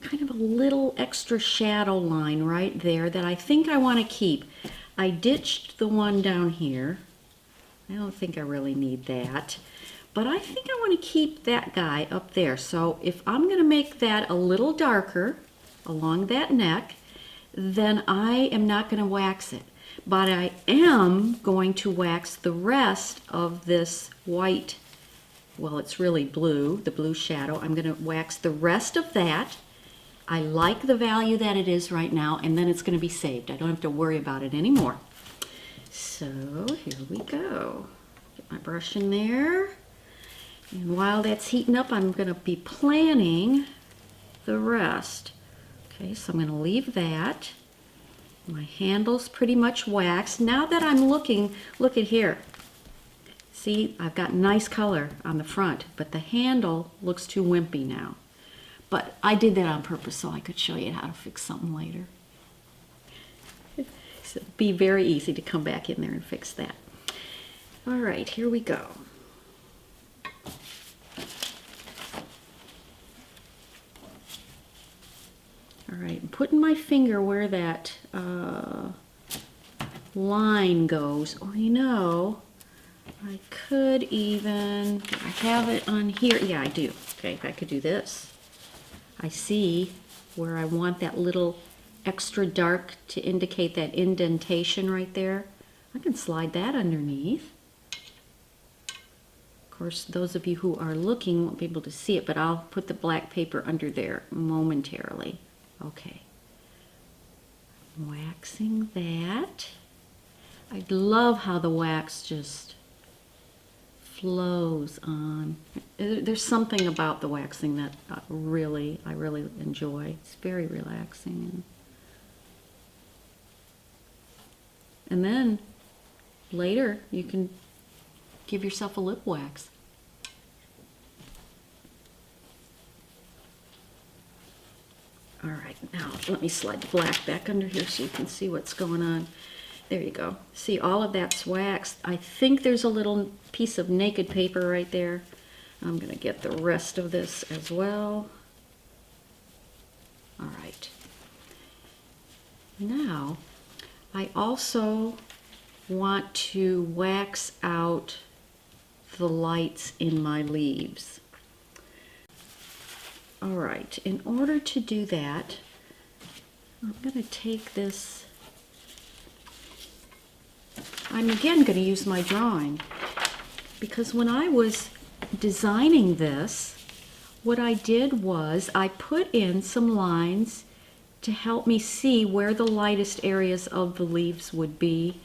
kind of a little extra shadow line right there that I think I want to keep. I ditched the one down here. I don't think I really need that. But I think I want to keep that guy up there. So if I'm going to make that a little darker along that neck, then I am not going to wax it. But I am going to wax the rest of this white, well, it's really blue, the blue shadow. I'm going to wax the rest of that. I like the value that it is right now, and then it's going to be saved. I don't have to worry about it anymore. So here we go. Get my brush in there. And while that's heating up, I'm going to be planning the rest. Okay, so I'm going to leave that. My handle's pretty much waxed. Now that I'm looking, look at here. See, I've got nice color on the front, but the handle looks too wimpy now. But I did that on purpose so I could show you how to fix something later. So it'd be very easy to come back in there and fix that. All right, here we go. All right, I'm putting my finger where that line goes. Or you know, I could even, do I have it on here? Yeah, I do. Okay, I could do this. I see where I want that little extra dark to indicate that indentation right there. I can slide that underneath. Of course, those of you who are looking won't be able to see it, but I'll put the black paper under there momentarily. Okay. Waxing that. I love how the wax just flows on. There's something about the waxing that I really enjoy. It's very relaxing. And then later you can give yourself a lip wax. All right, now let me slide the black back under here so you can see what's going on. There you go. See, all of that's waxed. I think there's a little piece of naked paper right there. I'm going to get the rest of this as well. All right. Now, I also want to wax out the lights in my leaves. All right, in order to do that, I'm going to take this, I'm again going to use my drawing, because when I was designing this, what I did was I put in some lines to help me see where the lightest areas of the leaves would be.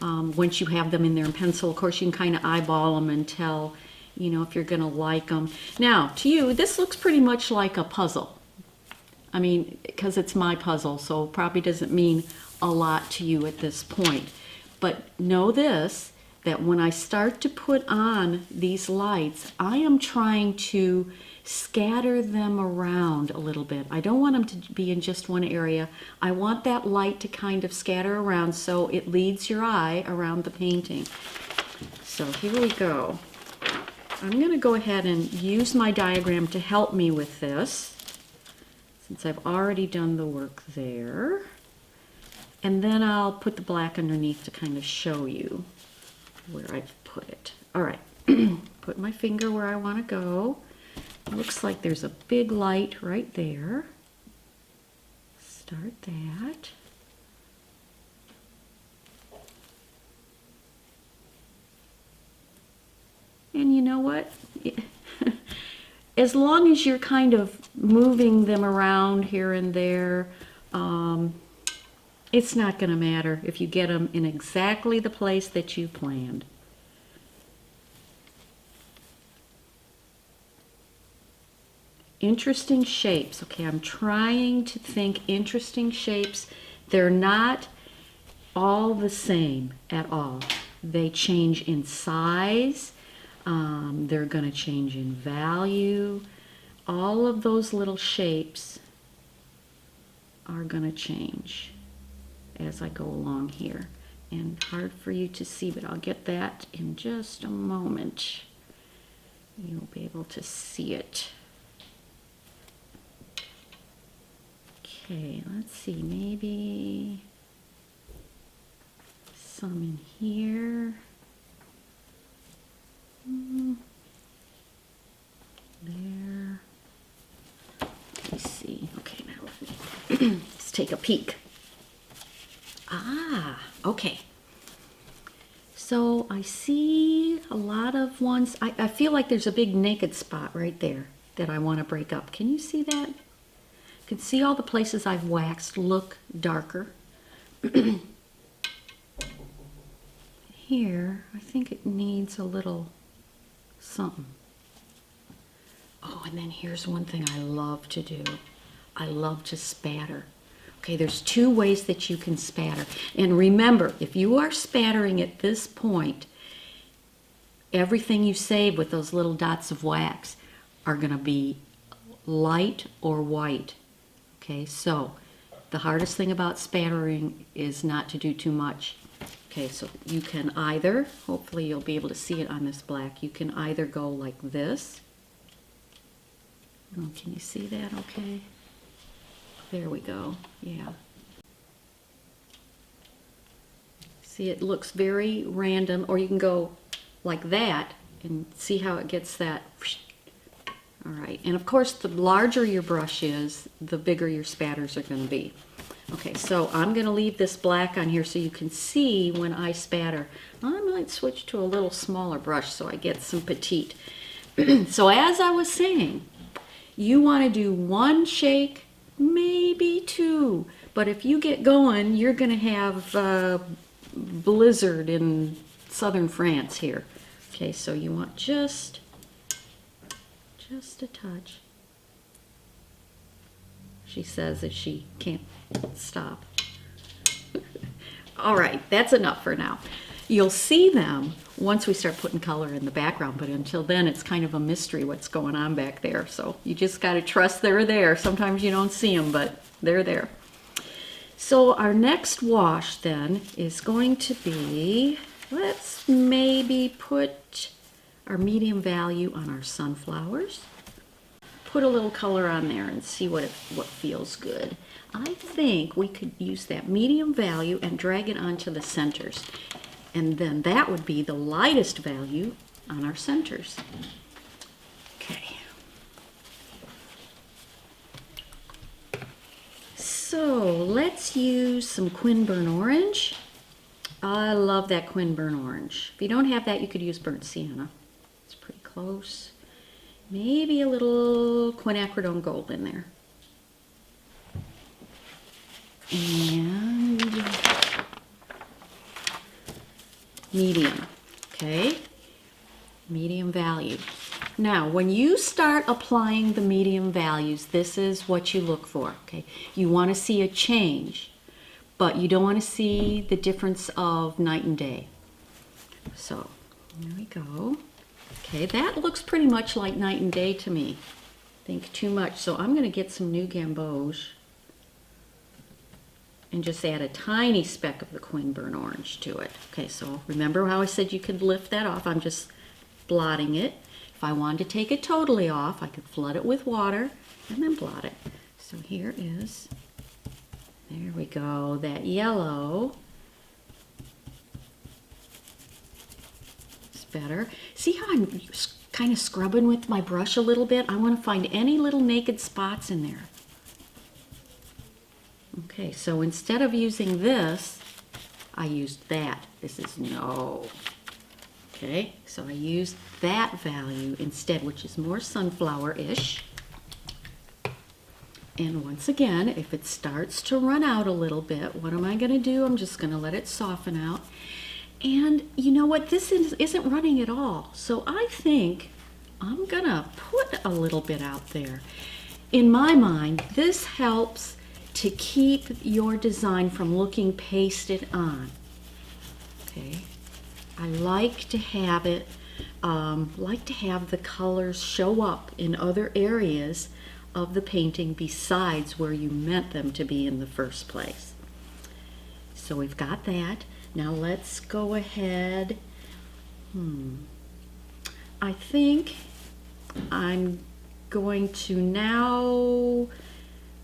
Once you have them in there in pencil, of course, you can kind of eyeball them and tell, you know, if you're going to like them. Now, to you, this looks pretty much like a puzzle. I mean, because it's my puzzle, so it probably doesn't mean a lot to you at this point. But know this, that when I start to put on these lights, I am trying to scatter them around a little bit. I don't want them to be in just one area. I want that light to kind of scatter around so it leads your eye around the painting. So here we go. I'm going to go ahead and use my diagram to help me with this, since I've already done the work there. And then I'll put the black underneath to kind of show you where I've put it. All right, put my finger where I want to go. Looks like there's a big light right there. Start that. And you know what? As long as you're kind of moving them around here and there, it's not going to matter if you get them in exactly the place that you planned. Interesting shapes. Okay, I'm trying to think interesting shapes. They're not all the same at all. They change in size. They're going to change in value. All of those little shapes are going to change as I go along here. And hard for you to see, but I'll get that in just a moment. You'll be able to see it. Okay, let's see, maybe some in here. There. Let me see. Okay, now let me let's take a peek. Ah, okay. So I see a lot of ones. I feel like there's a big naked spot right there that I want to break up. Can you see that? You can see all the places I've waxed look darker. Here, I think it needs a little something. Oh, and then here's one thing I love to do. I love to spatter. Okay, there's two ways that you can spatter. And remember, if you are spattering at this point, everything you save with those little dots of wax are going to be light or white. Okay, so the hardest thing about spattering is not to do too much. Okay, so you can either, hopefully you'll be able to see it on this black, you can either go like this. Oh, can you see that okay? There we go, yeah. See, it looks very random, or you can go like that and see how it gets that. All right, and of course the larger your brush is, the bigger your spatters are going to be. Okay, so I'm going to leave this black on here so you can see when I spatter. I might switch to a little smaller brush so I get some petite. So as I was saying, you want to do one shake, maybe two. But if you get going, you're going to have a blizzard in southern France here. Okay, so you want just a touch. She says that she can't stop. All right, that's enough for now. You'll see them once we start putting color in the background, but until then it's kind of a mystery what's going on back there. So you just got to trust they're there. Sometimes you don't see them, but they're there. So our next wash then is going to be, let's maybe put our medium value on our sunflowers. Put a little color on there and see what feels good. I think we could use that medium value and drag it onto the centers. And then that would be the lightest value on our centers. Okay. So let's use some Quinburn Orange. I love that Quinburn Orange. If you don't have that, you could use burnt sienna. It's pretty close. Maybe a little Quinacridone Gold in there. And medium, okay? Medium value. Now, when you start applying the medium values, this is what you look for, okay? You want to see a change, but you don't want to see the difference of night and day. So, there we go. Okay, that looks pretty much like night and day to me. I think too much, so I'm going to get some new Gamboge and just add a tiny speck of the Quinburn Orange to it. Okay, so remember how I said you could lift that off? I'm just blotting it. If I wanted to take it totally off, I could flood it with water and then blot it. So here is, there we go, that yellow. It's better. See how I'm kind of scrubbing with my brush a little bit? I want to find any little naked spots in there. Okay, so instead of using this, I used that. This is no. Okay, so I used that value instead, which is more sunflower-ish. And once again, if it starts to run out a little bit, what am I going to do? I'm just going to let it soften out. And you know what? This isn't running at all. So I think I'm going to put a little bit out there. In my mind, this helps to keep your design from looking pasted on. Okay, I like to have it, like to have the colors show up in other areas of the painting besides where you meant them to be in the first place. So we've got that. Now let's go ahead. I think I'm going to now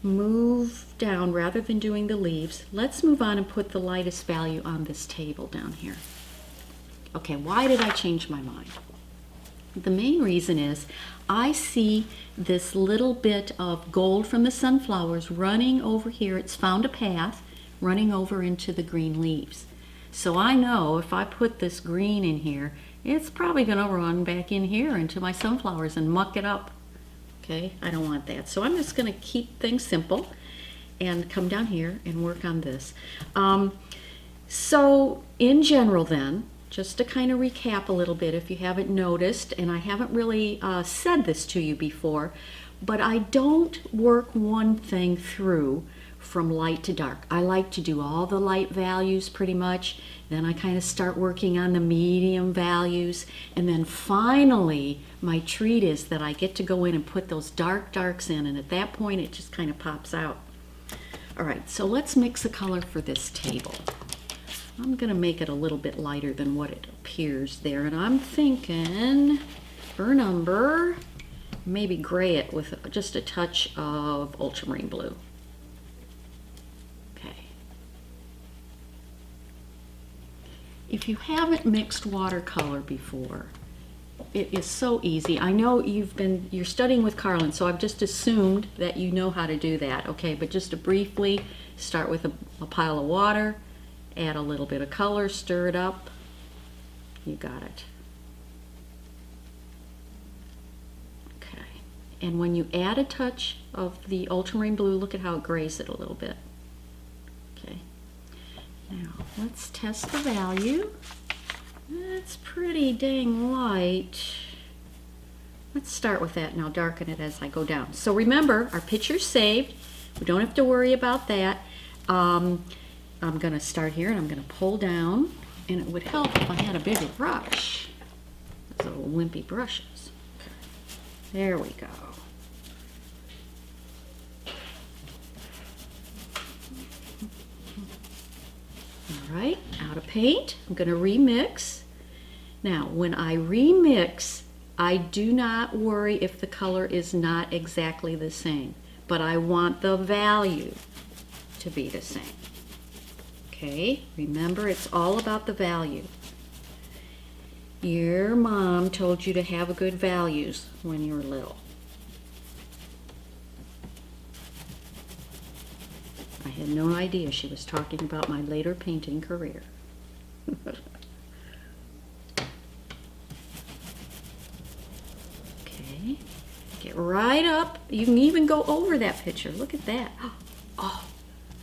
move down rather than doing the leaves. Let's move on and put the lightest value on this table down here. Okay, why did I change my mind? The main reason is I see this little bit of gold from the sunflowers running over here. It's found a path running over into the green leaves. So I know if I put this green in here, it's probably going to run back in here into my sunflowers and muck it up. Okay, I don't want that. So I'm just going to keep things simple and come down here and work on this. So in general then, just to kind of recap a little bit if you haven't noticed, and I haven't really said this to you before, but I don't work one thing through from light to dark. I like to do all the light values pretty much, then I kind of start working on the medium values, and then finally my treat is that I get to go in and put those darks in, and at that point it just kind of pops out. All right, so let's mix a color for this table. I'm going to make it a little bit lighter than what it appears there, and I'm thinking burnt umber, maybe gray it with just a touch of ultramarine blue. If you haven't mixed watercolor before, it is so easy. I know you're studying with Carlin, so I've just assumed that you know how to do that. Okay, but just to briefly start with a pile of water, add a little bit of color, stir it up. You got it. Okay, and when you add a touch of the ultramarine blue, look at how it grays it a little bit. Okay. Now, let's test the value. That's pretty dang light. Let's start with that and I'll darken it as I go down. So remember, our picture's saved. We don't have to worry about that. I'm going to start here and I'm going to pull down, and it would help if I had a bigger brush. Those little wimpy brushes. Okay. There we go. Alright, out of paint, I'm going to remix. Now, when I remix, I do not worry if the color is not exactly the same, but I want the value to be the same. Okay, remember it's all about the value. Your mom told you to have good values when you were little. I had no idea she was talking about my later painting career. Okay, get right up. You can even go over that picture. Look at that. Oh,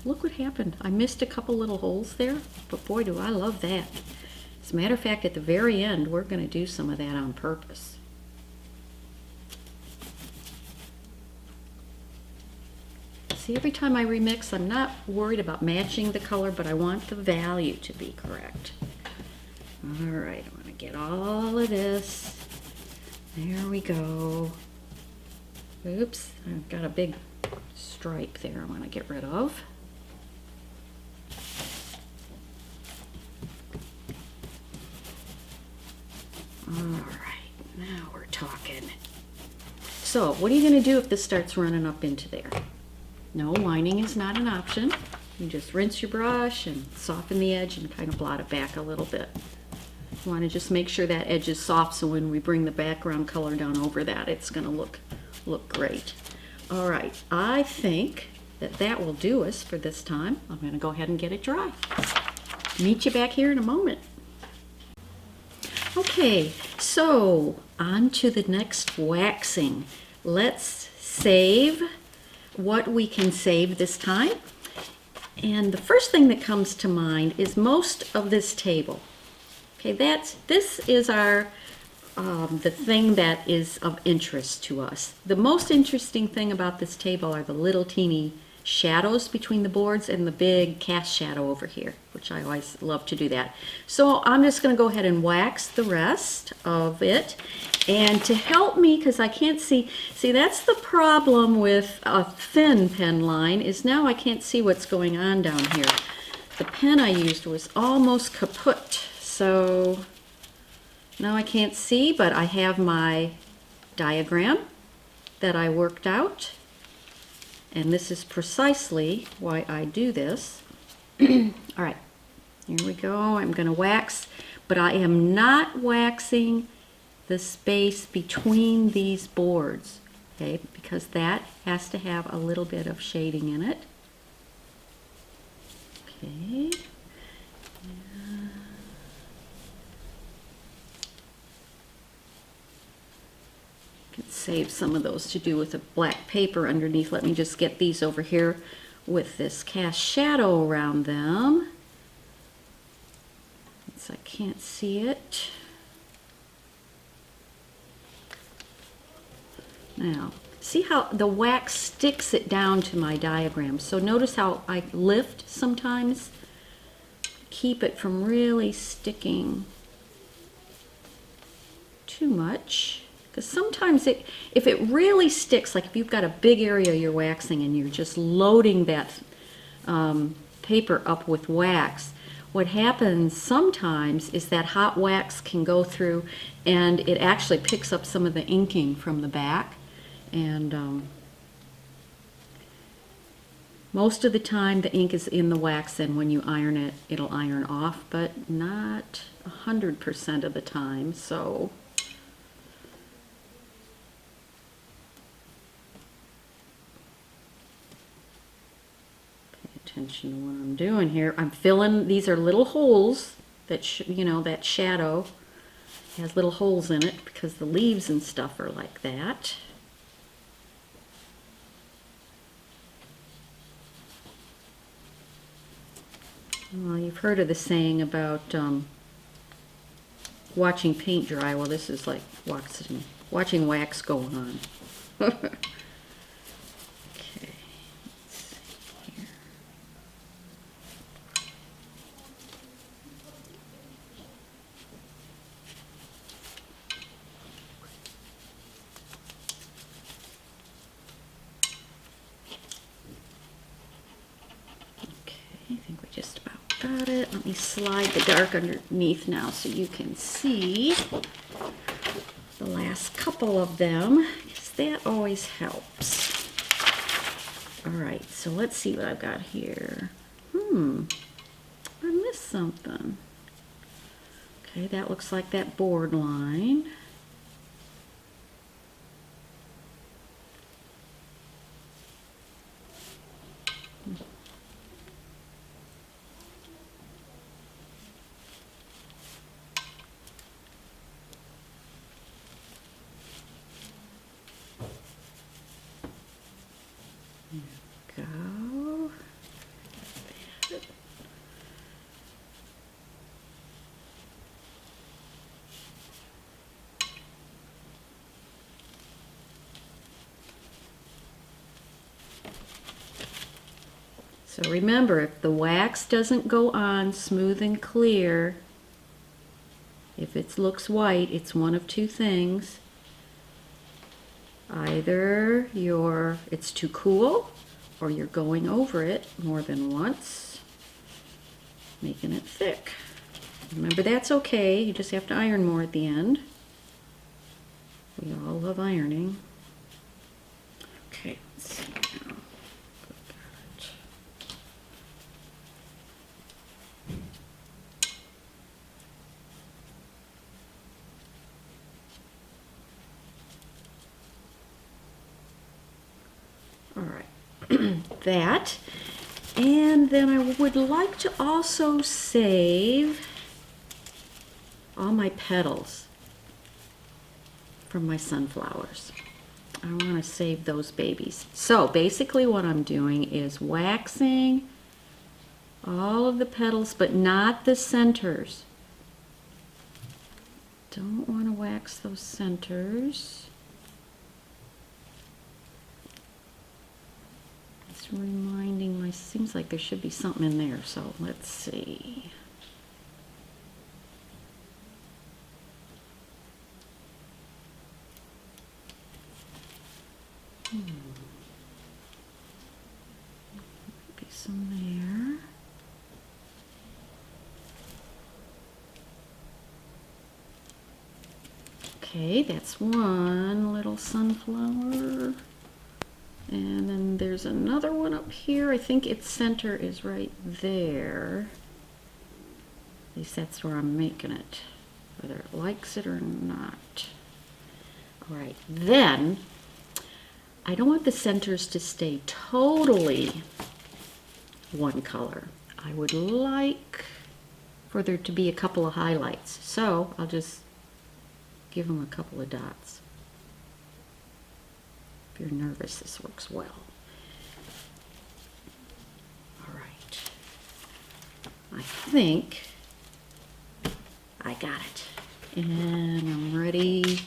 look what happened. I missed a couple little holes there, but boy, do I love that. As a matter of fact, at the very end, we're going to do some of that on purpose. See, every time I remix, I'm not worried about matching the color, but I want the value to be correct. All right, I want to get all of this. There we go. Oops, I've got a big stripe there I want to get rid of. All right, now we're talking. So, what are you going to do if this starts running up into there? No, lining is not an option. You just rinse your brush and soften the edge and kind of blot it back a little bit. You want to just make sure that edge is soft so when we bring the background color down over that, it's going to look great. All right, I think that will do us for this time. I'm going to go ahead and get it dry. Meet you back here in a moment. Okay, so on to the next waxing. Let's save what we can save this time. And the first thing that comes to mind is most of this table. Okay, this is our the thing that is of interest to us. The most interesting thing about this table are the little teeny shadows between the boards and the big cast shadow over here, which I always love to do that. So I'm just going to go ahead and wax the rest of it. And to help me, because I can't see that's the problem with a thin pen line, is now I can't see what's going on down here. The pen I used was almost kaput, so now I can't see, but I have my diagram that I worked out. And this is precisely why I do this. All right, here we go. I'm going to wax, but I am not waxing the space between these boards, okay, because that has to have a little bit of shading in it. Okay. Can save some of those to do with the black paper underneath. Let me just get these over here with this cast shadow around them. Since I can't see it. Now, see how the wax sticks it down to my diagram. So notice how I lift sometimes. Keep it from really sticking too much. Because sometimes if it really sticks, like if you've got a big area you're waxing and you're just loading that paper up with wax, what happens sometimes is that hot wax can go through and it actually picks up some of the inking from the back. And most of the time the ink is in the wax, and when you iron it, it'll iron off, but not 100% of the time. So attention to what I'm doing here. I'm filling, these are little holes that, you know, that shadow has little holes in it because the leaves and stuff are like that. Well, you've heard of the saying about watching paint dry. Well, this is like watching wax go on. Got it. Let me slide the dark underneath now so you can see the last couple of them, because that always helps. All right, so let's see what I've got here. I missed something. Okay, that looks like that board line. There we go. So remember, if the wax doesn't go on smooth and clear, if it looks white, it's one of two things. Either it's too cool, or you're going over it more than once, making it thick. Remember, that's okay. You just have to iron more at the end. We all love ironing. Okay, let's see now. All right, that. And then I would like to also save all my petals from my sunflowers. I want to save those babies. So basically what I'm doing is waxing all of the petals, but not the centers. Don't want to wax those centers. It's reminding me, seems like there should be something in there, so let's see. Be some there. Okay, that's one little sunflower. And then there's another one up here. I think its center is right there. At least that's where I'm making it, whether it likes it or not. All right, then I don't want the centers to stay totally one color. I would like for there to be a couple of highlights. So I'll just give them a couple of dots. If you're nervous, this works well. All right. I think I got it. And I'm ready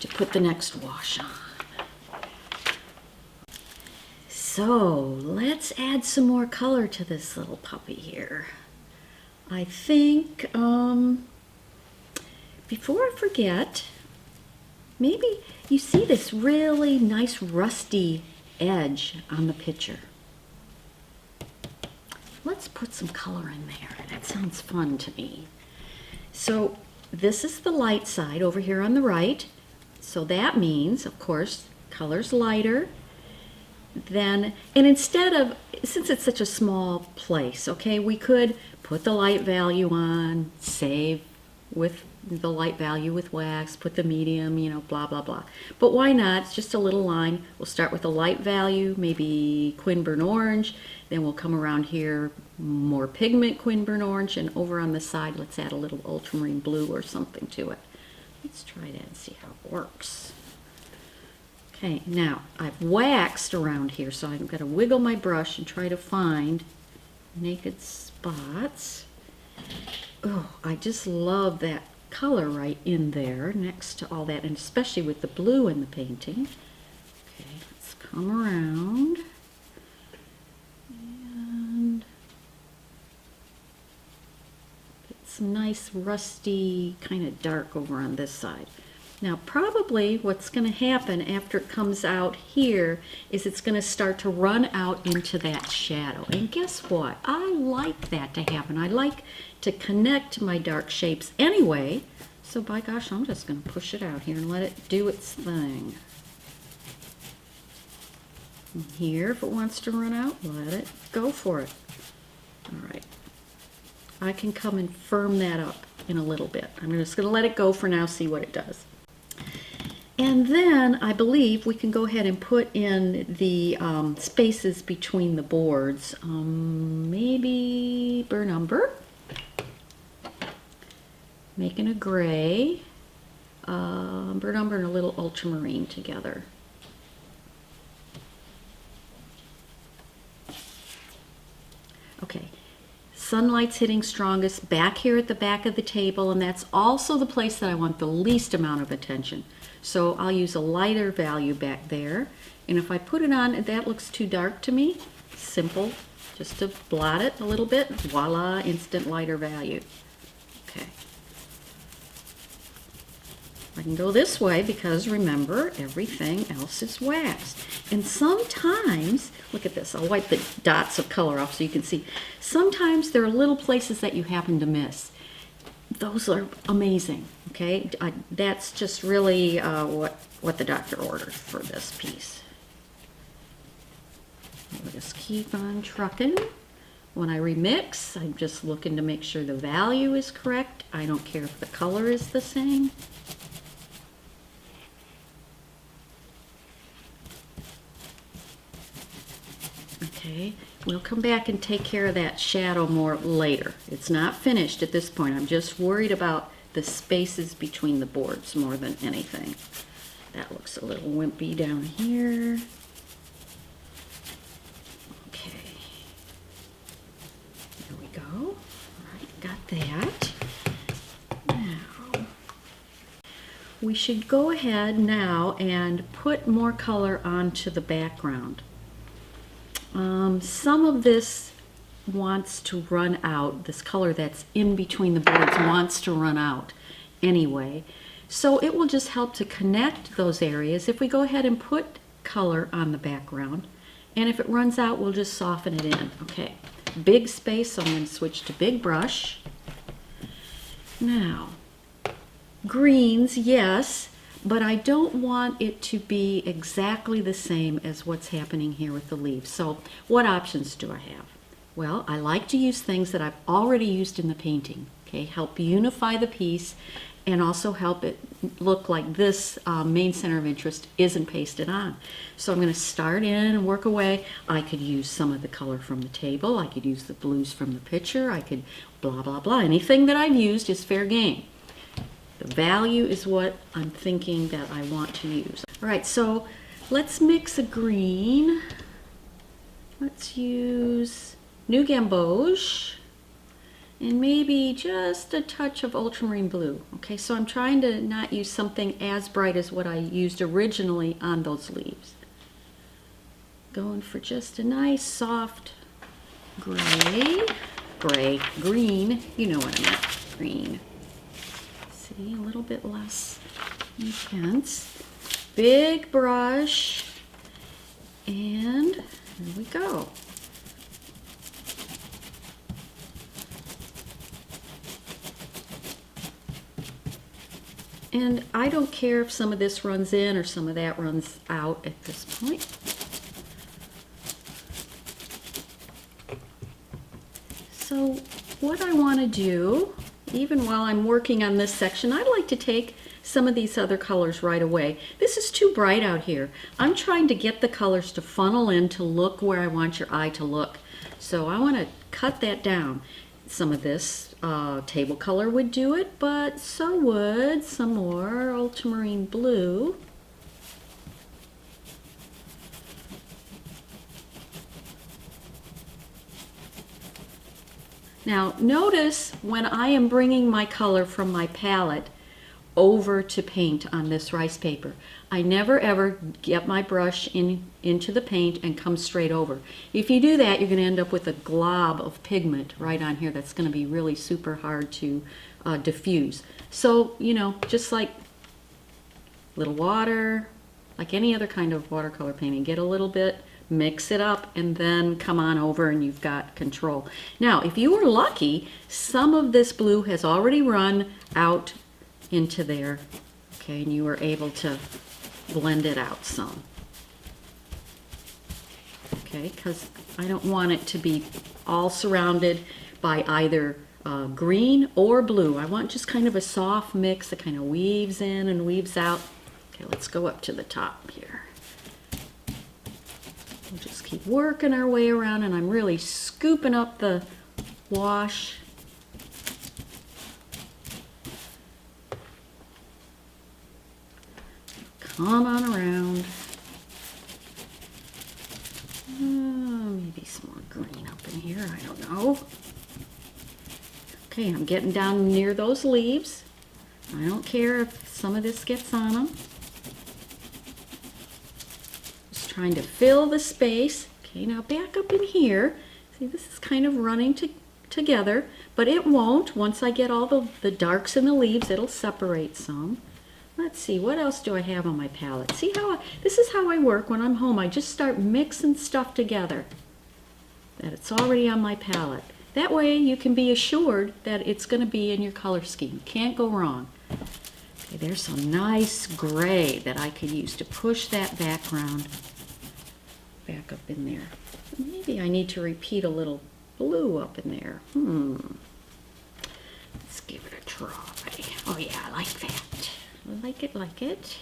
to put the next wash on. So let's add some more color to this little puppy here. I think, before I forget, maybe you see this really nice rusty edge on the picture. Let's put some color in there. That sounds fun to me. So this is the light side over here on the right. So that means, of course, color's lighter. Then, and instead of, since it's such a small place, okay, we could put the light value on, save with the light value with wax, put the medium, you know, blah, blah, blah. But why not? It's just a little line. We'll start with the light value, maybe Quinburn Orange. Then we'll come around here, more pigment Quinburn Orange, and over on the side, let's add a little Ultramarine Blue or something to it. Let's try that and see how it works. Okay, now I've waxed around here, so I'm going to wiggle my brush and try to find naked spots. Oh, I just love that color right in there next to all that, and especially with the blue in the painting. Okay, let's come around and get some nice rusty kind of dark over on this side. Now probably what's going to happen after it comes out here is it's going to start to run out into that shadow. And guess what? I like that to happen. I like to connect my dark shapes anyway. So by gosh, I'm just going to push it out here and let it do its thing. And here, if it wants to run out, let it go for it. All right. I can come and firm that up in a little bit. I'm just going to let it go for now, see what it does. And then I believe we can go ahead and put in the spaces between the boards. Maybe burn umber, making a gray, burn umber and a little ultramarine together. Okay, sunlight's hitting strongest back here at the back of the table, and that's also the place that I want the least amount of attention. So I'll use a lighter value back there. And if I put it on and that looks too dark to me, simple, just to blot it a little bit, voila, instant lighter value. Okay. I can go this way because remember, everything else is waxed. And sometimes, look at this, I'll wipe the dots of color off so you can see. Sometimes there are little places that you happen to miss. Those are amazing, okay? That's just really what the doctor ordered for this piece. We'll just keep on trucking. When I remix, I'm just looking to make sure the value is correct. I don't care if the color is the same. Okay, we'll come back and take care of that shadow more later. It's not finished at this point. I'm just worried about the spaces between the boards more than anything. That looks a little wimpy down here. Okay, there we go. All right, got that. Now, we should go ahead now and put more color onto the background. Some of this wants to run out. This color that's in between the boards wants to run out anyway. So it will just help to connect those areas if we go ahead and put color on the background. And if it runs out, we'll just soften it in. Okay, big space, so I'm going to switch to big brush. Now, greens, yes. But I don't want it to be exactly the same as what's happening here with the leaves. So what options do I have? Well, I like to use things that I've already used in the painting. Okay, help unify the piece and also help it look like this main center of interest isn't pasted on. So I'm going to start in and work away. I could use some of the color from the table. I could use the blues from the picture. I could blah, blah, blah. Anything that I've used is fair game. The value is what I'm thinking that I want to use. All right, so let's mix a green. Let's use New Gamboge and maybe just a touch of Ultramarine Blue. Okay, so I'm trying to not use something as bright as what I used originally on those leaves. Going for just a nice soft green, you know what I mean, green. See, a little bit less intense. Big brush, and here we go. And I don't care if some of this runs in or some of that runs out at this point. So what I want to do, even while I'm working on this section, I'd like to take some of these other colors right away. This is too bright out here. I'm trying to get the colors to funnel in to look where I want your eye to look. So I want to cut that down. Some of this table color would do it, but so would some more ultramarine blue. Now notice when I am bringing my color from my palette over to paint on this rice paper, I never ever get my brush into the paint and come straight over. If you do that, you're going to end up with a glob of pigment right on here that's going to be really super hard to diffuse. So, you know, just like little water, like any other kind of watercolor painting, get a little bit, mix it up, and then come on over and you've got control. Now, if you were lucky, some of this blue has already run out into there, okay, and you were able to blend it out some, okay, because I don't want it to be all surrounded by either green or blue. I want just kind of a soft mix that kind of weaves in and weaves out. Okay, let's go up to the top here. We'll just keep working our way around, and I'm really scooping up the wash. Come on around. Maybe some more green up in here, I don't know. Okay, I'm getting down near those leaves. I don't care if some of this gets on them. Just trying to fill the space. Okay, now back up in here. See, this is kind of running together, but it won't. Once I get all the darks in the leaves, it'll separate some. Let's see, what else do I have on my palette? See how this is how I work when I'm home. I just start mixing stuff together, that it's already on my palette. That way you can be assured that it's going to be in your color scheme. Can't go wrong. Okay, there's some nice gray that I could use to push that background back up in there. Maybe I need to repeat a little blue up in there. Let's give it a try. Oh yeah, I like that. I like it, like it.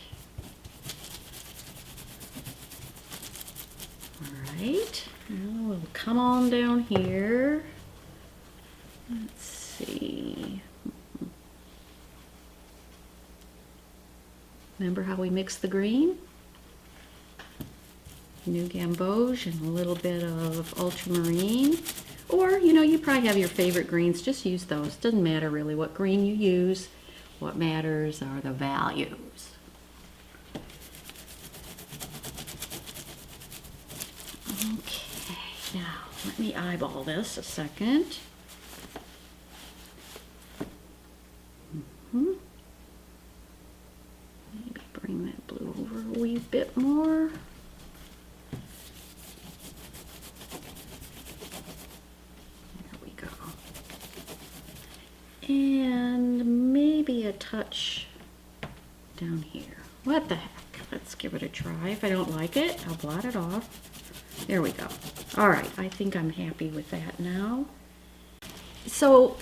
All right, now we'll come on down here. Let's see. Remember how we mixed the green? New Gamboge and a little bit of Ultramarine. Or, you know, you probably have your favorite greens. Just use those. Doesn't matter really what green you use. What matters are the values. Okay, now let me eyeball this a second. Maybe bring that blue over a wee bit more. There we go. And maybe a touch down here. What the heck? Let's give it a try. If I don't like it, I'll blot it off. There we go. All right, I think I'm happy with that now. So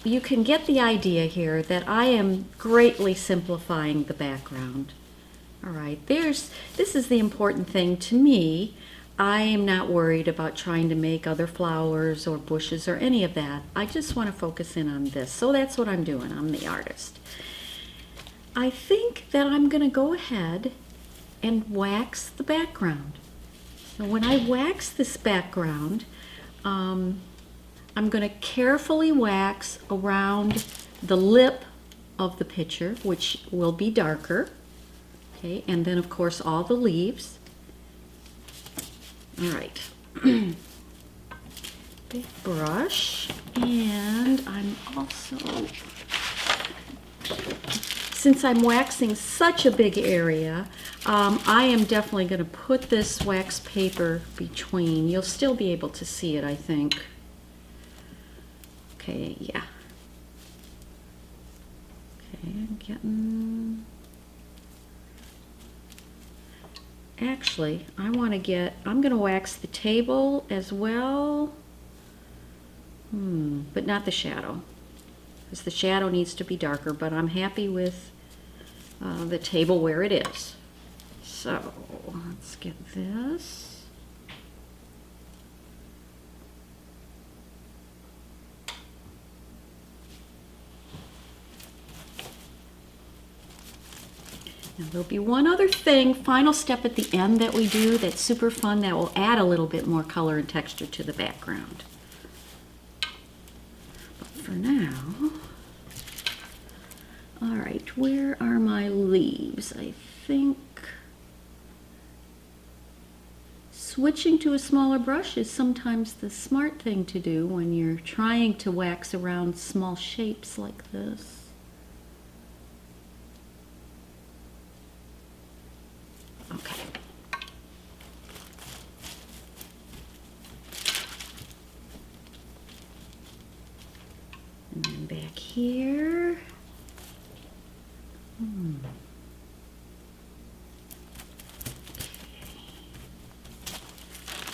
you can get the idea here that I am greatly simplifying the background. All right, this is the important thing to me. I am not worried about trying to make other flowers or bushes or any of that. I just want to focus in on this. So that's what I'm doing. I'm the artist. I think that I'm going to go ahead and wax the background. So when I wax this background, I'm going to carefully wax around the lip of the picture, which will be darker. Okay, and then of course all the leaves. All right, big brush, and I'm also, since I'm waxing such a big area, I am definitely going to put this wax paper between. You'll still be able to see it, I think. Okay, yeah. Okay, I'm getting... Actually, I'm going to wax the table as well, but not the shadow, because the shadow needs to be darker, but I'm happy with the table where it is. So, let's get this. Now there'll be one other thing, final step at the end that we do that's super fun that will add a little bit more color and texture to the background. But for now, all right, where are my leaves? I think switching to a smaller brush is sometimes the smart thing to do when you're trying to wax around small shapes like this. Okay. And then back here.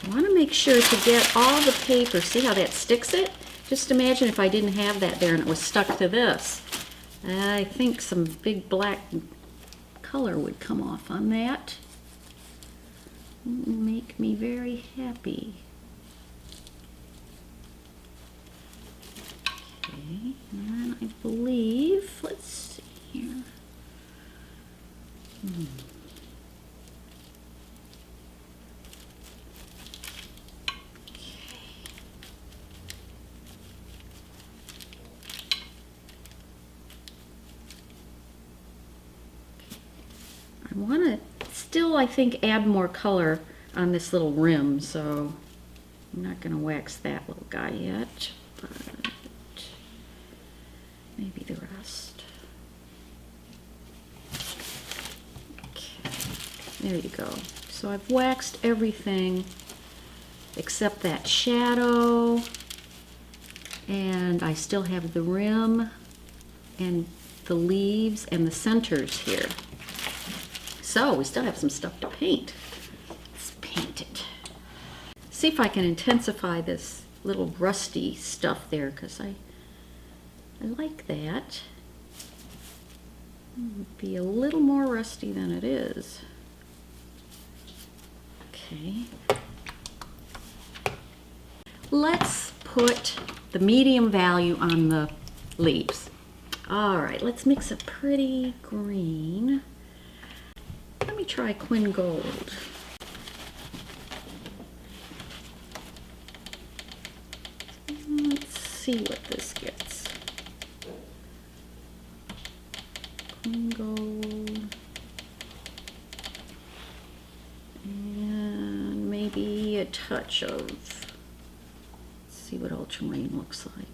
I want to make sure to get all the paper. See how that sticks it? Just imagine if I didn't have that there and it was stuck to this. I think some big black color would come off on that. Make me very happy. Okay, and I believe, let's see here. I want to still, I think, add more color on this little rim, so I'm not going to wax that little guy yet, but maybe the rest. Okay, there you go. So I've waxed everything except that shadow, and I still have the rim and the leaves and the centers here. So we still have some stuff to paint. Let's paint it. See if I can intensify this little rusty stuff there, because I like that. Be a little more rusty than it is. Okay. Let's put the medium value on the leaves. All right, let's mix a pretty green. Let me try Quin Gold. Let's see what this gets. Quin Gold. And maybe a touch of, let's see what ultramarine looks like.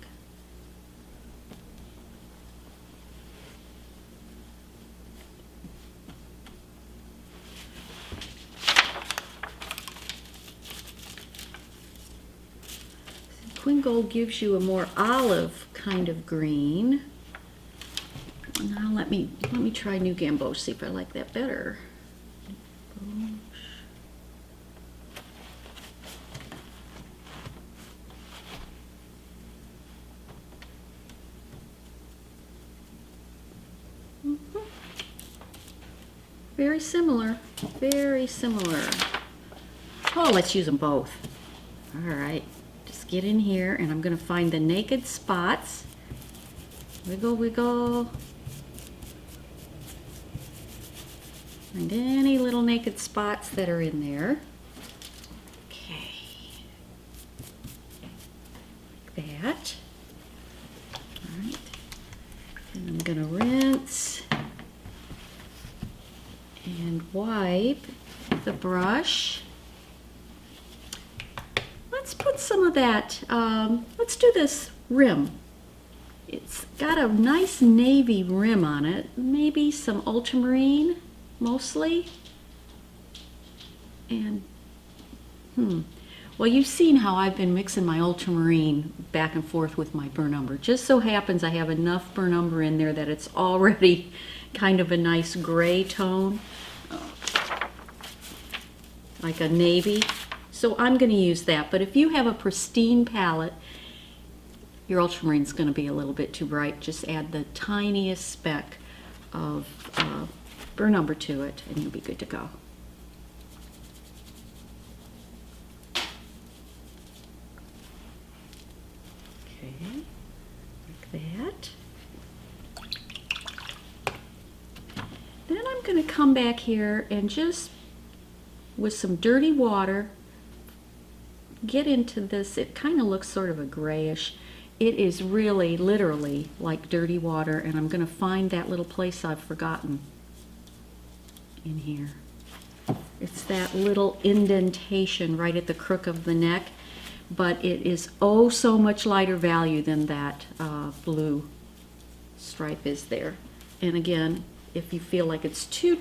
Quin Gold gives you a more olive kind of green. Now let me try New Gamboge, see if I like that better. Very similar, very similar. Oh, let's use them both. All right. Get in here, and I'm going to find the naked spots. Wiggle, wiggle. Find any little naked spots that are in there. Okay. Like that. All right. And I'm going to rinse and wipe the brush. Let's put some of that, let's do this rim. It's got a nice navy rim on it, maybe some ultramarine, mostly. And, well, you've seen how I've been mixing my ultramarine back and forth with my burnt umber. Just so happens I have enough burnt umber in there that it's already kind of a nice gray tone, like a navy. So I'm going to use that, but if you have a pristine palette, your ultramarine's going to be a little bit too bright. Just add the tiniest speck of burnt umber to it, and you'll be good to go. Okay, like that. Then I'm going to come back here and just, with some dirty water, get into this. It kind of looks sort of a grayish. It is really literally like dirty water, and I'm going to find that little place I've forgotten in here. It's that little indentation right at the crook of the neck, but it is oh so much lighter value than that blue stripe is there. And again, if you feel like it's too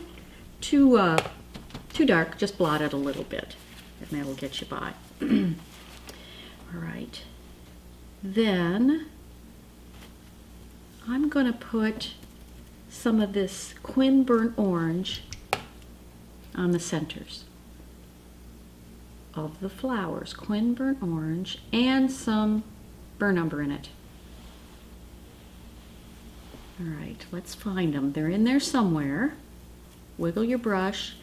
dark, just blot it a little bit, and that'll get you by. All right, then I'm going to put some of this Quin burnt orange on the centers of the flowers. Quin burnt orange and some burn umber in it. All right, let's find them. They're in there somewhere. Wiggle your brush,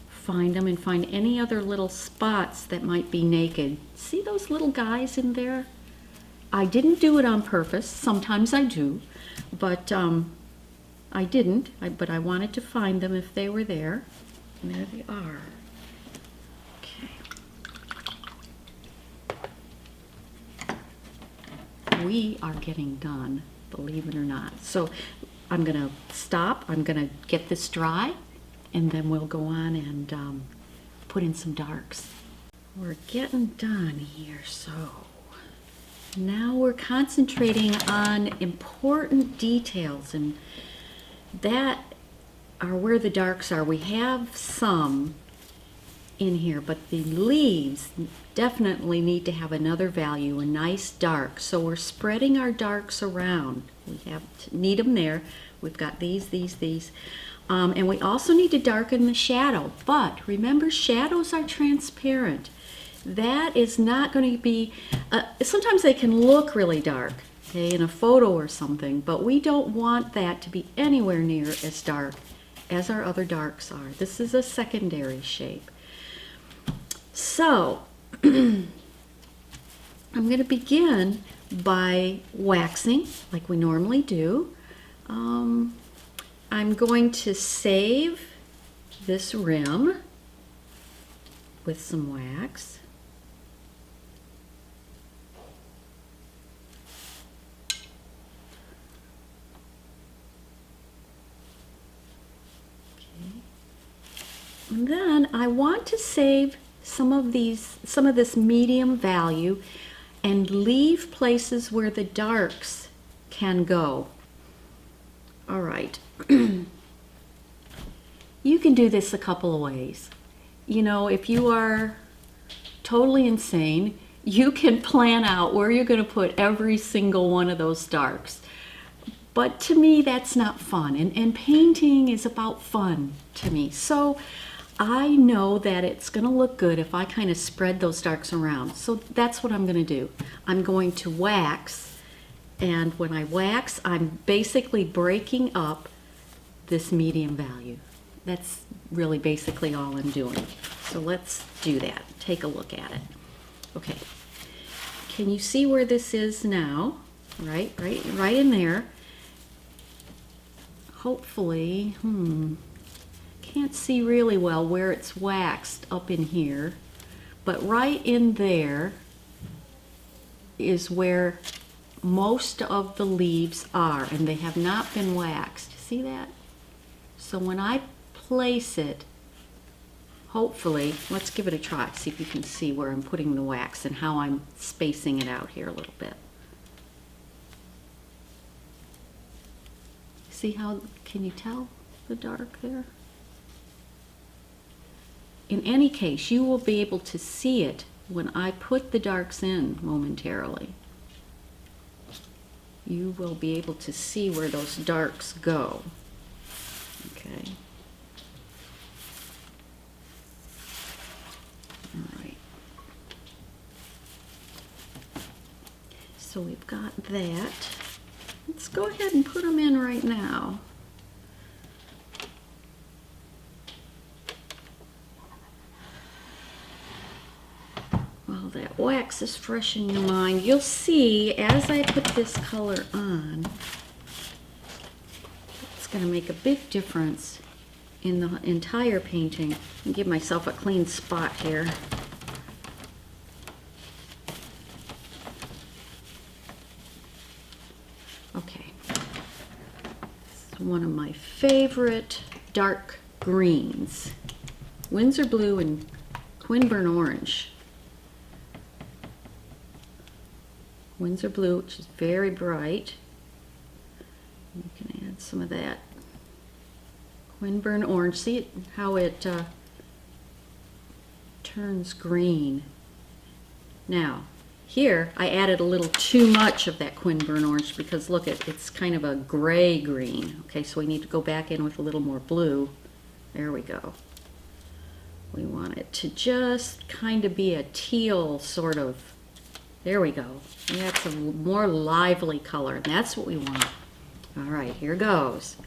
find them, and find any other little spots that might be naked. See those little guys in there? I didn't do it on purpose. Sometimes I do, but I didn't. But I wanted to find them if they were there. And there they are. Okay. We are getting done, believe it or not. So I'm going to stop. I'm going to get this dry, and then we'll go on and put in some darks. We're getting done here, so now we're concentrating on important details, and that are where the darks are. We have some in here, but the leaves definitely need to have another value, a nice dark. So we're spreading our darks around. We need them there. We've got these. And we also need to darken the shadow. But remember, shadows are transparent. That is not going to be, sometimes they can look really dark, okay, in a photo or something, but we don't want that to be anywhere near as dark as our other darks are. This is a secondary shape. So, I'm going to begin by waxing like we normally do. I'm going to save this rim with some wax. And then I want to save some of this medium value and leave places where the darks can go. All right. You can do this a couple of ways. You know, if you are totally insane, you can plan out where you're going to put every single one of those darks. But to me, that's not fun. And painting is about fun to me. So I know that it's going to look good if I kind of spread those darks around. So that's what I'm going to do. I'm going to wax, and when I wax, I'm basically breaking up this medium value. That's really basically all I'm doing. So let's do that. Take a look at it. Okay. Can you see where this is now? Right in there. Hopefully, can't see really well where it's waxed up in here, but right in there is where most of the leaves are, and they have not been waxed. See that? So when I place it, hopefully, let's give it a try, see if you can see where I'm putting the wax and how I'm spacing it out here a little bit. See how, can you tell the dark there? In any case, you will be able to see it when I put the darks in momentarily. You will be able to see where those darks go. Okay. All right. So we've got that. Let's go ahead and put them in right now. While that wax is fresh in your mind, you'll see as I put this color on, it's going to make a big difference in the entire painting. I'll give myself a clean spot here. Okay. This is one of my favorite dark greens. Winsor Blue and Quinacridone Orange. Winsor Blue, which is very bright. You can add some of that Quinacridone Orange. See how it turns green. Now, here I added a little too much of that Quinacridone Orange because look, it's kind of a gray green. Okay, so we need to go back in with a little more blue. There we go. We want it to just kind of be a teal sort of There we go. That's a more lively color, and that's what we want. All right, here goes.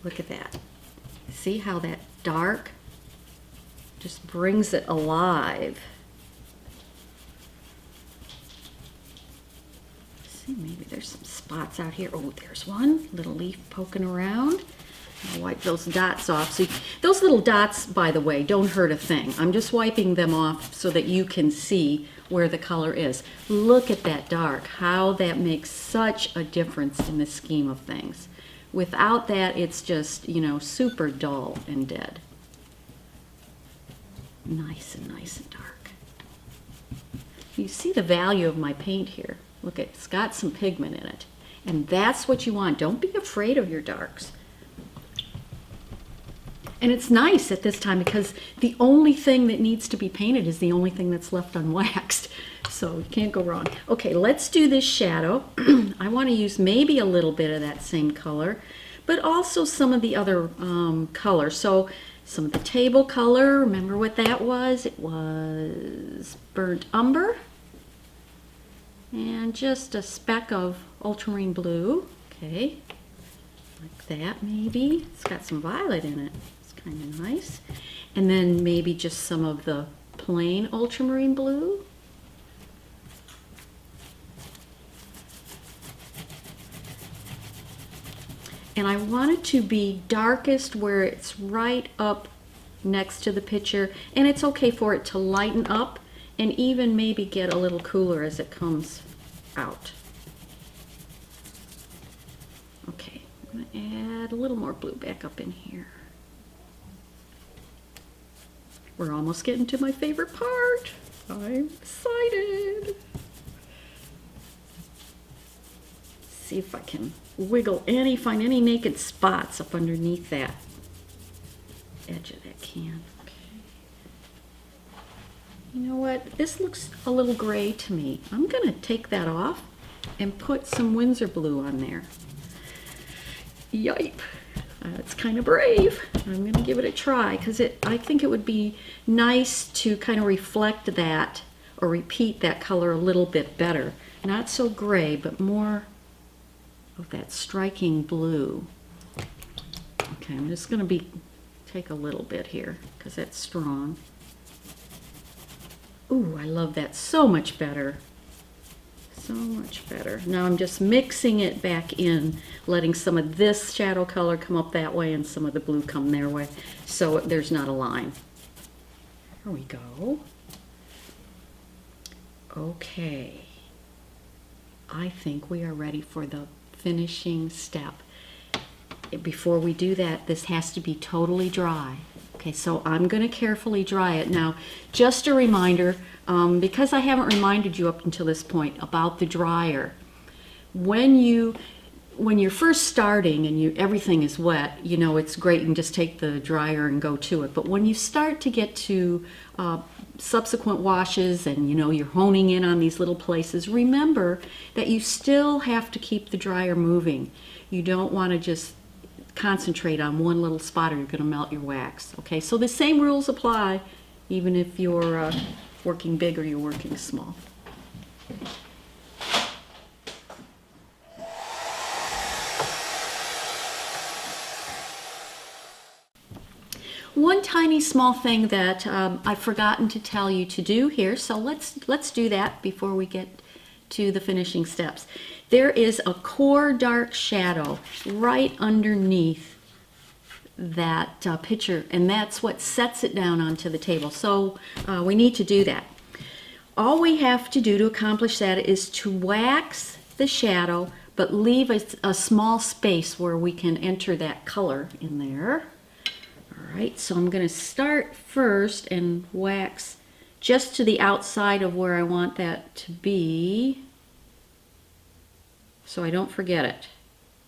Look at that. See how that dark just brings it alive. See, maybe there's some spots out here. Oh, there's one little leaf poking around. I'll wipe those dots off. See, those little dots, by the way, don't hurt a thing. I'm just wiping them off so that you can see where the color is. Look at that dark, how that makes such a difference in the scheme of things. Without that, it's just, you know, super dull and dead. Nice and dark. You see the value of my paint here. Look, it's got some pigment in it. And that's what you want. Don't be afraid of your darks. And it's nice at this time because the only thing that needs to be painted is the only thing that's left unwaxed. So you can't go wrong. Okay, let's do this shadow. I want to use maybe a little bit of that same color, but also some of the other color. So some of the table color, remember what that was? It was burnt umber. And just a speck of ultramarine blue. Okay, like that maybe. It's got some violet in it. Kind of nice. And then maybe just some of the plain ultramarine blue. And I want it to be darkest where it's right up next to the picture, and it's okay for it to lighten up and even maybe get a little cooler as it comes out. Okay, I'm going to add a little more blue back up in here. We're almost getting to my favorite part. I'm excited. See if I can find any naked spots up underneath that edge of that can. Okay. You know what? This looks a little gray to me. I'm gonna take that off and put some Winsor Blue on there. Yipe. It's kind of brave. I'm going to give it a try because I think it would be nice to kind of reflect that or repeat that color a little bit better. Not so gray, but more of that striking blue. Okay, I'm just going to take a little bit here because that's strong. Ooh, I love that so much better. So much better. Now I'm just mixing it back in, letting some of this shadow color come up that way and some of the blue come their way, so there's not a line. There we go. Okay. I think we are ready for the finishing step. Before we do that, this has to be totally dry. Okay, so I'm going to carefully dry it. Now, just a reminder, because I haven't reminded you up until this point about the dryer. When you're first starting and everything is wet, you know, it's great. You can just take the dryer and go to it. But when you start to get to subsequent washes and, you know, you're honing in on these little places, remember that you still have to keep the dryer moving. You don't want to just concentrate on one little spot or you're going to melt your wax. Okay, so the same rules apply even if you're working big or you're working small. One tiny small thing that I've forgotten to tell you to do here, so let's do that before we get to the finishing steps. There is a core dark shadow right underneath that picture, and that's what sets it down onto the table. So we need to do that. All we have to do to accomplish that is to wax the shadow, but leave a small space where we can enter that color in there. All right, so I'm going to start first and wax just to the outside of where I want that to be, so I don't forget it.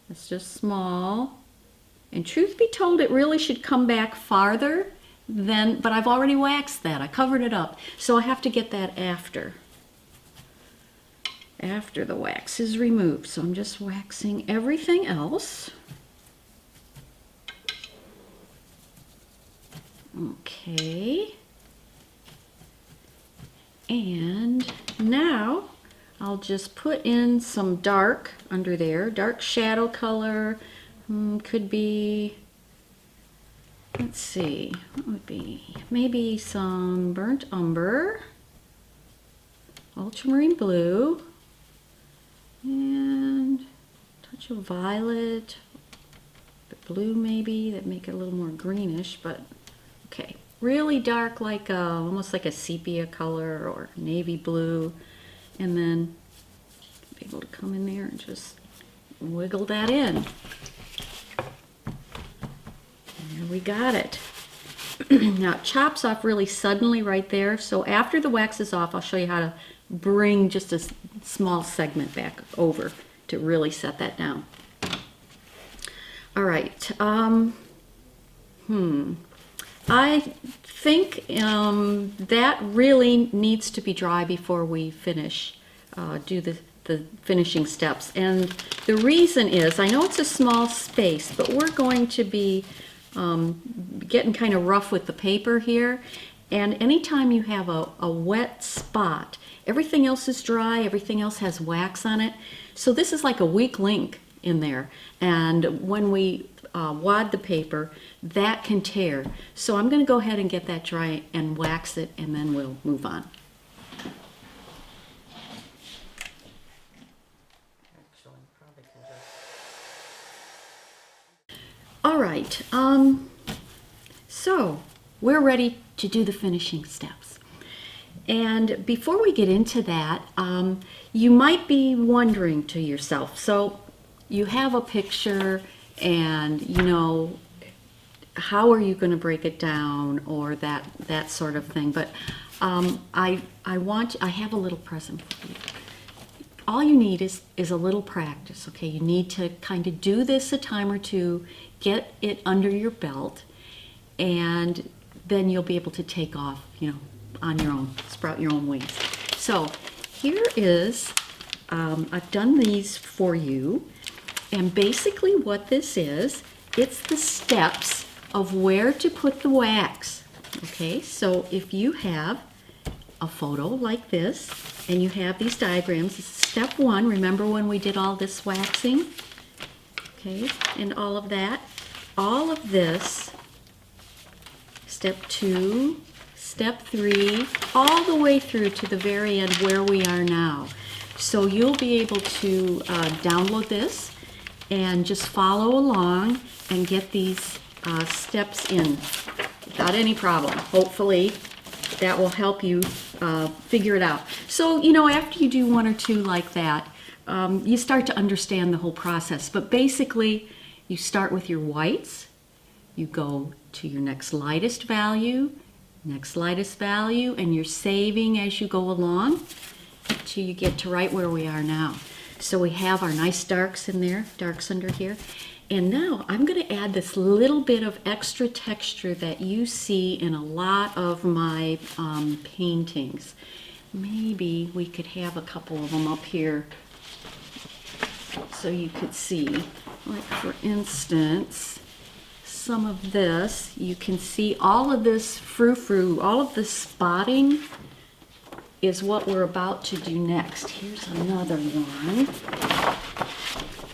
It's just small. And truth be told, it really should come back farther than, but I've already waxed that. I covered it up. So I have to get that after the wax is removed. So I'm just waxing everything else. Okay. And now I'll just put in some dark under there, dark shadow color. Could be, let's see, what would be? Maybe some burnt umber, ultramarine blue, and a touch of violet, blue maybe, that make it a little more greenish, but okay. Really dark, like almost like a sepia color or navy blue, and then be able to come in there and just wiggle that in. There we got it. Now it chops off really suddenly right there, so after the wax is off, I'll show you how to bring just a small segment back over to really set that down. All right. I think that really needs to be dry before we finish, do the finishing steps. And the reason is, I know it's a small space, but we're going to be getting kind of rough with the paper here. And anytime you have a wet spot, everything else is dry, everything else has wax on it. So this is like a weak link in there. And when we wad the paper, that can tear. So I'm going to go ahead and get that dry and wax it, and then we'll move on. All right, so we're ready to do the finishing steps. And before we get into that, you might be wondering to yourself, so you have a picture and you know, how are you going to break it down, or that sort of thing. But I have a little present for you. All you need is a little practice, okay? You need to kind of do this a time or two, get it under your belt, and then you'll be able to take off, you know, on your own, sprout your own wings. So here is, I've done these for you, and basically what this is, it's the steps of where to put the wax. Okay, so if you have a photo like this, and you have these diagrams, this is step one. Remember when we did all this waxing? Okay, and all of that. All of this, step two, step three, all the way through to the very end where we are now. So you'll be able to download this and just follow along and get these steps in without any problem. Hopefully that will help you figure it out. So, you know, after you do one or two like that, you start to understand the whole process. But basically, you start with your whites, you go to your next lightest value, and you're saving as you go along until you get to right where we are now. So we have our nice darks in there, darks under here. And now I'm going to add this little bit of extra texture that you see in a lot of my paintings. Maybe we could have a couple of them up here so you could see. Like for instance, some of this, you can see all of this frou-frou, all of this spotting is what we're about to do next. Here's another one.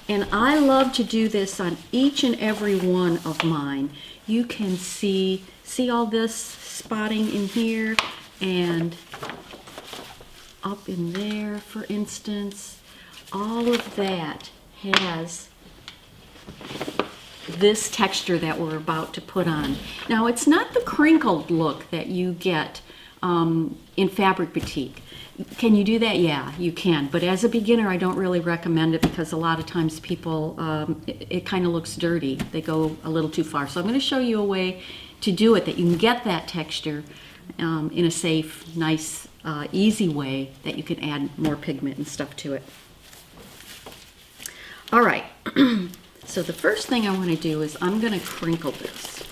And I love to do this on each and every one of mine. You can see all this spotting in here and up in there, for instance. All of that has this texture that we're about to put on. Now, it's not the crinkled look that you get in Fabric Batik. Can you do that? Yeah, you can. But as a beginner, I don't really recommend it because a lot of times people, it kind of looks dirty. They go a little too far. So I'm going to show you a way to do it that you can get that texture in a safe, nice, easy way that you can add more pigment and stuff to it. All right. So the first thing I want to do is I'm going to crinkle this.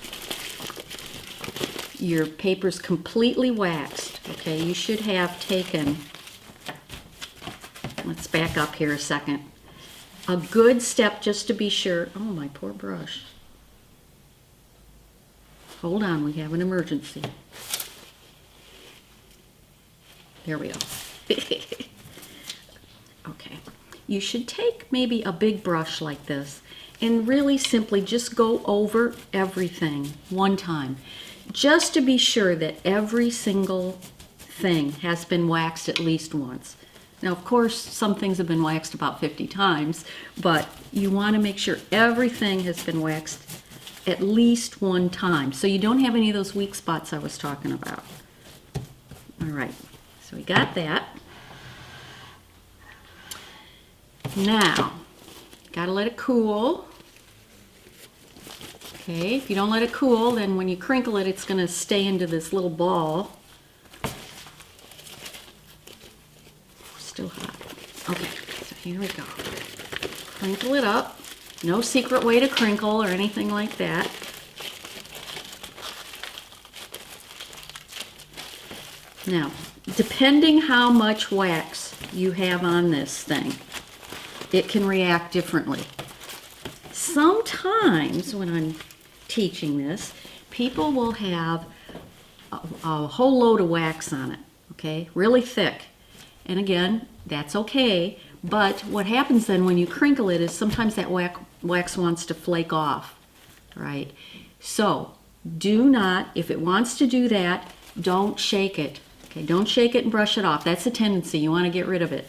Your paper's completely waxed, okay? You should have taken, let's back up here a second, a good step just to be sure. Oh, my poor brush. Hold on, we have an emergency. There we go. Okay. You should take maybe a big brush like this and really simply just go over everything one time, just to be sure that every single thing has been waxed at least once. Now, of course, some things have been waxed about 50 times, but you want to make sure everything has been waxed at least one time, so you don't have any of those weak spots I was talking about. All right, so we got that. Now, gotta let it cool. Okay, if you don't let it cool, then when you crinkle it, it's gonna stay into this little ball. Still hot. Okay, so here we go. Crinkle it up. No secret way to crinkle or anything like that. Now, depending how much wax you have on this thing, it can react differently. Sometimes when I'm teaching this, people will have a whole load of wax on it, okay, really thick. And again, that's okay, but what happens then when you crinkle it is sometimes that wax wants to flake off, right? So do not, if it wants to do that, don't shake it, okay? Don't shake it and brush it off. That's a tendency. You want to get rid of it.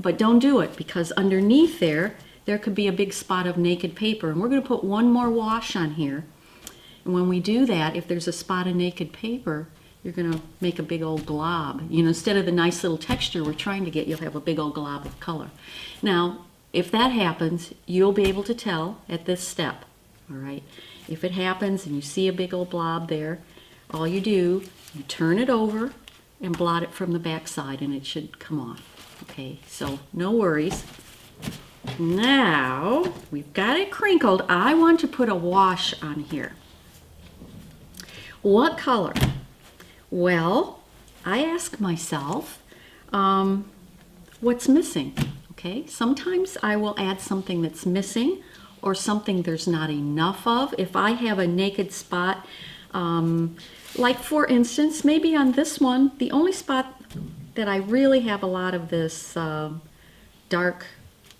But don't do it, because underneath there could be a big spot of naked paper. And we're going to put one more wash on here. And when we do that, if there's a spot of naked paper, you're going to make a big old glob. You know, instead of the nice little texture we're trying to get, you'll have a big old glob of color. Now, if that happens, you'll be able to tell at this step, all right? If it happens and you see a big old blob there, all you do, you turn it over and blot it from the back side, and it should come off. Okay, so no worries. Now, we've got it crinkled. I want to put a wash on here. What color? Well, I ask myself, what's missing? Okay, sometimes I will add something that's missing or something there's not enough of. If I have a naked spot, like for instance, maybe on this one, the only spot that I really have a lot of this dark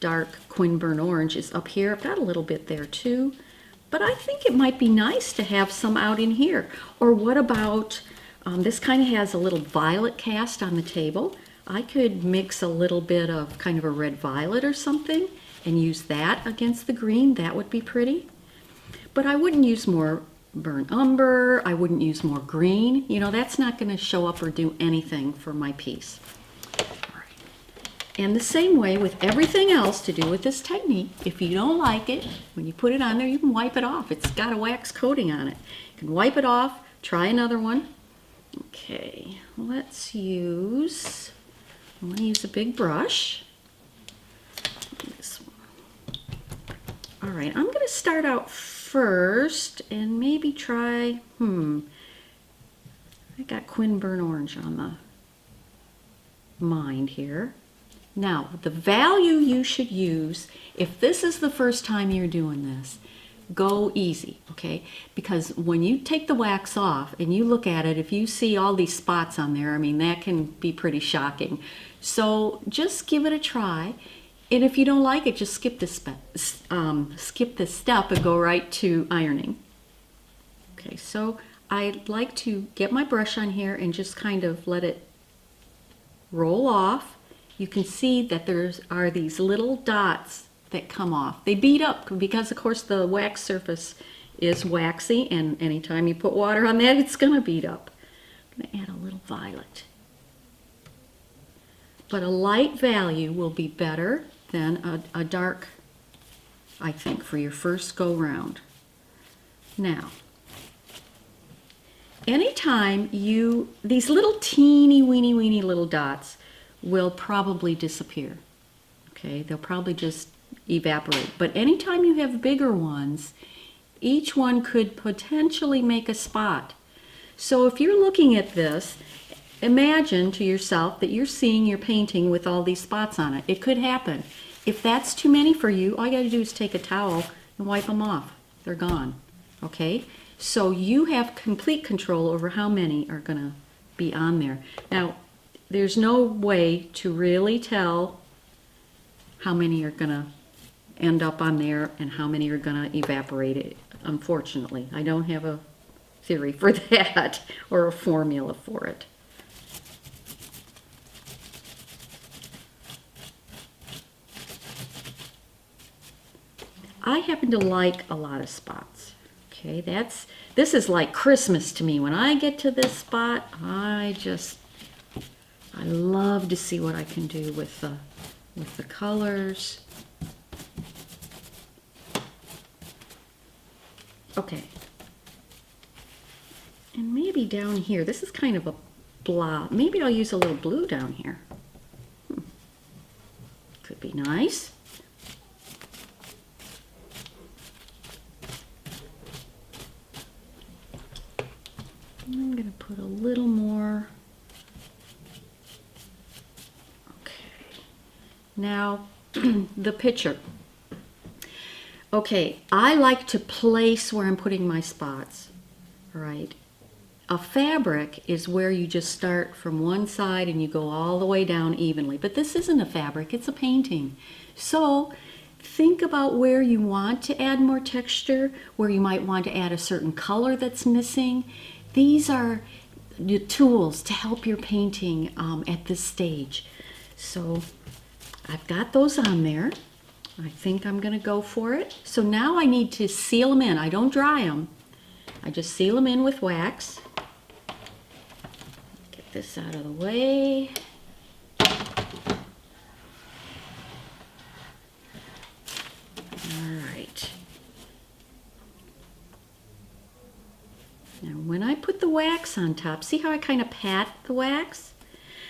Quinacridone orange is up here. I've got a little bit there too, but I think it might be nice to have some out in here. Or what about, this kind of has a little violet cast on the table. I could mix a little bit of kind of a red violet or something and use that against the green. That would be pretty. But I wouldn't use more burnt umber. I wouldn't use more green. You know, that's not going to show up or do anything for my piece. All right. And the same way with everything else to do with this technique, if you don't like it, when you put it on there, you can wipe it off. It's got a wax coating on it. You can wipe it off, try another one. Okay, let's use, I'm going to use a big brush. This one. All right, I'm going to start out first and maybe try, I got Quinacridone orange on the mind here. Now, the value you should use, if this is the first time you're doing this, go easy, okay? Because when you take the wax off and you look at it, if you see all these spots on there, I mean, that can be pretty shocking. So just give it a try. And if you don't like it, just skip this step and go right to ironing. Okay, so I like to get my brush on here and just kind of let it roll off. You can see that there are these little dots that come off. They bead up because, of course, the wax surface is waxy, and anytime you put water on that, it's going to bead up. I'm going to add a little violet. But a light value will be better than a dark, I think, for your first go round. Now, anytime these little teeny weeny little dots will probably disappear. Okay, they'll probably just evaporate. But anytime you have bigger ones, each one could potentially make a spot. So if you're looking at this, imagine to yourself that you're seeing your painting with all these spots on it. It could happen. If that's too many for you, all you got to do is take a towel and wipe them off. They're gone. Okay? So you have complete control over how many are going to be on there. Now, there's no way to really tell how many are going to end up on there and how many are going to evaporate, unfortunately. I don't have a theory for that or a formula for it. I happen to like a lot of spots. Okay, this is like Christmas to me. When I get to this spot, I love to see what I can do with the colors. Okay. And maybe down here, this is kind of a blob. Maybe I'll use a little blue down here. Could be nice. I'm going to put a little more. Okay. Now, the picture. Okay, I like to place where I'm putting my spots. All right. A fabric is where you just start from one side and you go all the way down evenly. But this isn't a fabric, it's a painting. So think about where you want to add more texture, where you might want to add a certain color that's missing. These are the tools to help your painting at this stage. So I've got those on there. I think I'm going to go for it. So now I need to seal them in. I don't dry them. I just seal them in with wax. Get this out of the way. All right. Now when I put the wax on top, see how I kind of pat the wax?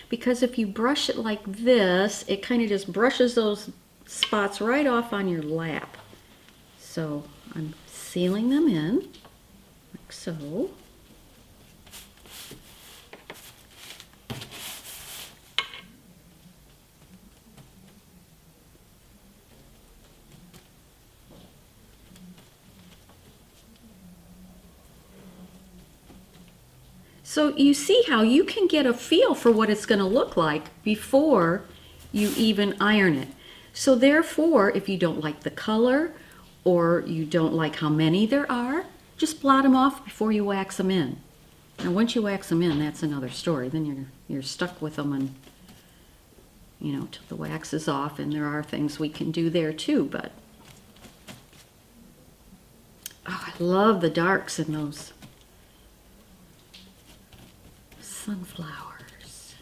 Because if you brush it like this, it kind of just brushes those spots right off on your lap. So I'm sealing them in, like so. So you see how you can get a feel for what it's going to look like before you even iron it. So therefore, if you don't like the color or you don't like how many there are, just blot them off before you wax them in. Now once you wax them in, that's another story. Then you're stuck with them and, you know, till the wax is off, and there are things we can do there too, but oh, I love the darks in those sunflowers.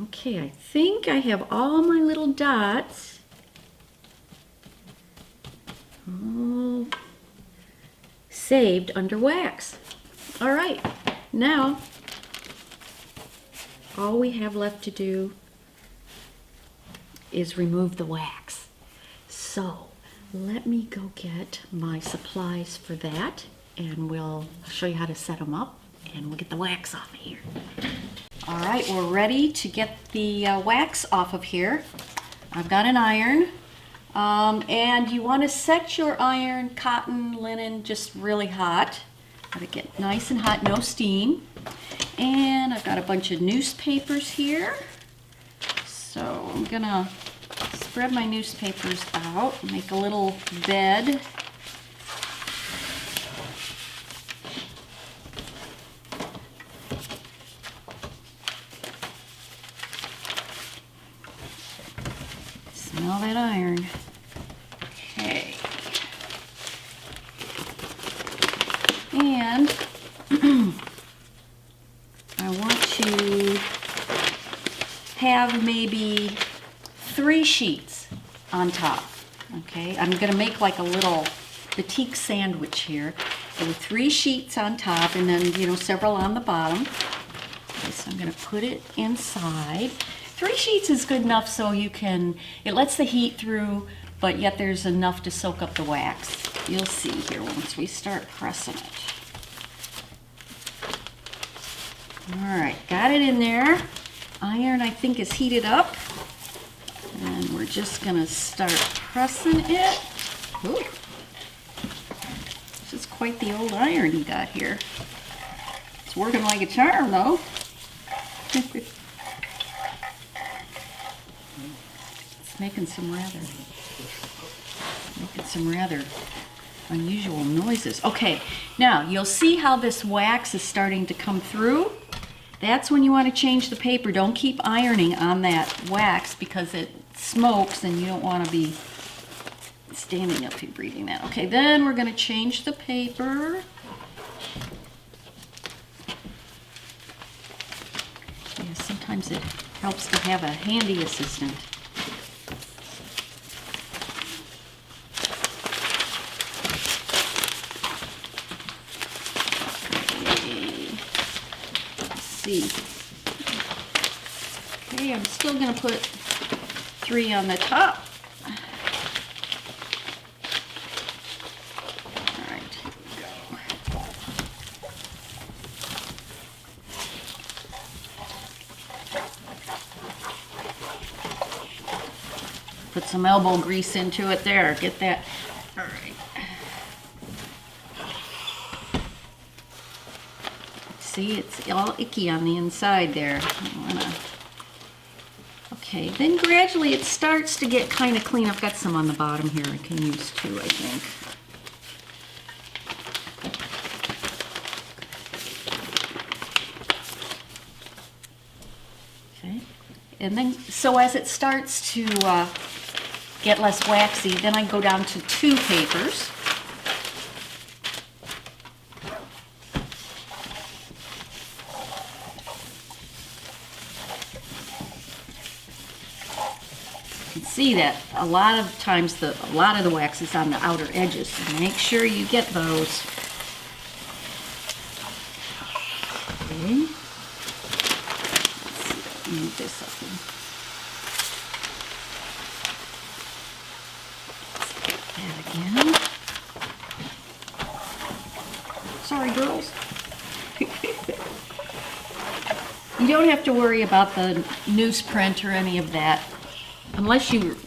Okay, I think I have all my little dots all saved under wax. All right, now all we have left to do is remove the wax. So let me go get my supplies for that, and I'll show you how to set them up, and we'll get the wax off of here. All right, we're ready to get the wax off of here. I've got an iron, and you want to set your iron, cotton, linen, just really hot. Let it get nice and hot, no steam. And I've got a bunch of newspapers here. So I'm gonna spread my newspapers out, make a little bed. Smell that iron. Okay. And I want to have maybe 3 sheets on top. Okay, I'm going to make like a little batik sandwich here. So 3 sheets on top, and then, you know, several on the bottom. Okay, so I'm going to put it inside. 3 sheets is good enough so you can, it lets the heat through, but yet there's enough to soak up the wax. You'll see here once we start pressing it. All right, got it in there. Iron, I think, is heated up. And we're just gonna start pressing it. Ooh. This is quite the old iron you got here. It's working like a charm, though. It's making some rather unusual noises. Okay, now you'll see how this wax is starting to come through. That's when you want to change the paper. Don't keep ironing on that wax because it smokes and you don't want to be standing up here breathing that. Okay, then we're going to change the paper. Yeah, sometimes it helps to have a handy assistant. Okay, I'm still going to put 3 on the top. All right. Put some elbow grease into it there. Get that. All right. See, it's all icky on the inside there. Okay, then gradually it starts to get kind of clean. I've got some on the bottom here I can use too, I think. Okay, and then so as it starts to get less waxy, then I go down to 2 papers. See that a lot of times a lot of the wax is on the outer edges, so make sure you get those. Okay. Let's move this up and that again. Sorry, girls. You don't have to worry about the newsprint or any of that. Unless you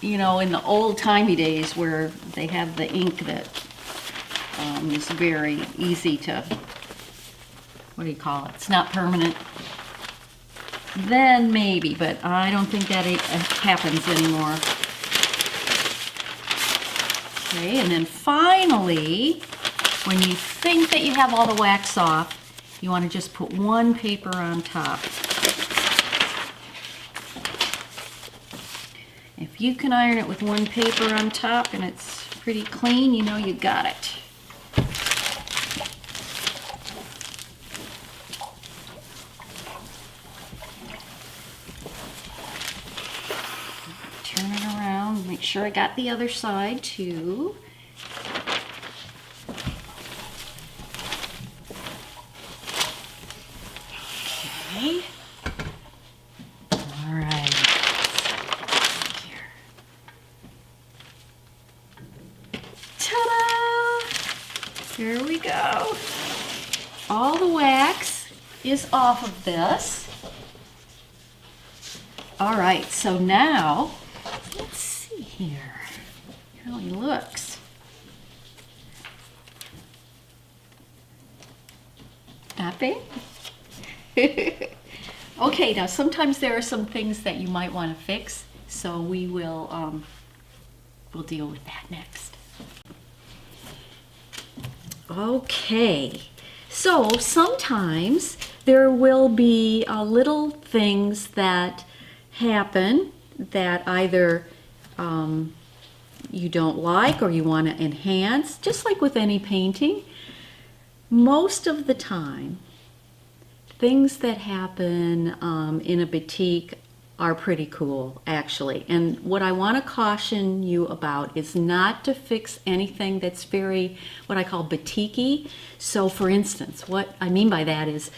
know, in the old-timey days where they have the ink that is very easy to, what do you call it? It's not permanent. Then maybe, but I don't think that happens anymore. Okay, and then finally, when you think that you have all the wax off, you want to just put 1 paper on top. If you can iron it with 1 paper on top and it's pretty clean, you know you got it. Turn it around, make sure I got the other side too. Okay. All right. Here we go. All the wax is off of this. All right, so now, let's see here how he looks. Not bad. Okay, now sometimes there are some things that you might want to fix, so we will we'll deal with that next. Okay, so sometimes there will be little things that happen that either you don't like or you want to enhance, just like with any painting. Most of the time, things that happen in a batik are pretty cool, actually. And what I want to caution you about is not to fix anything that's very, what I call batik-y. So for instance, what I mean by that is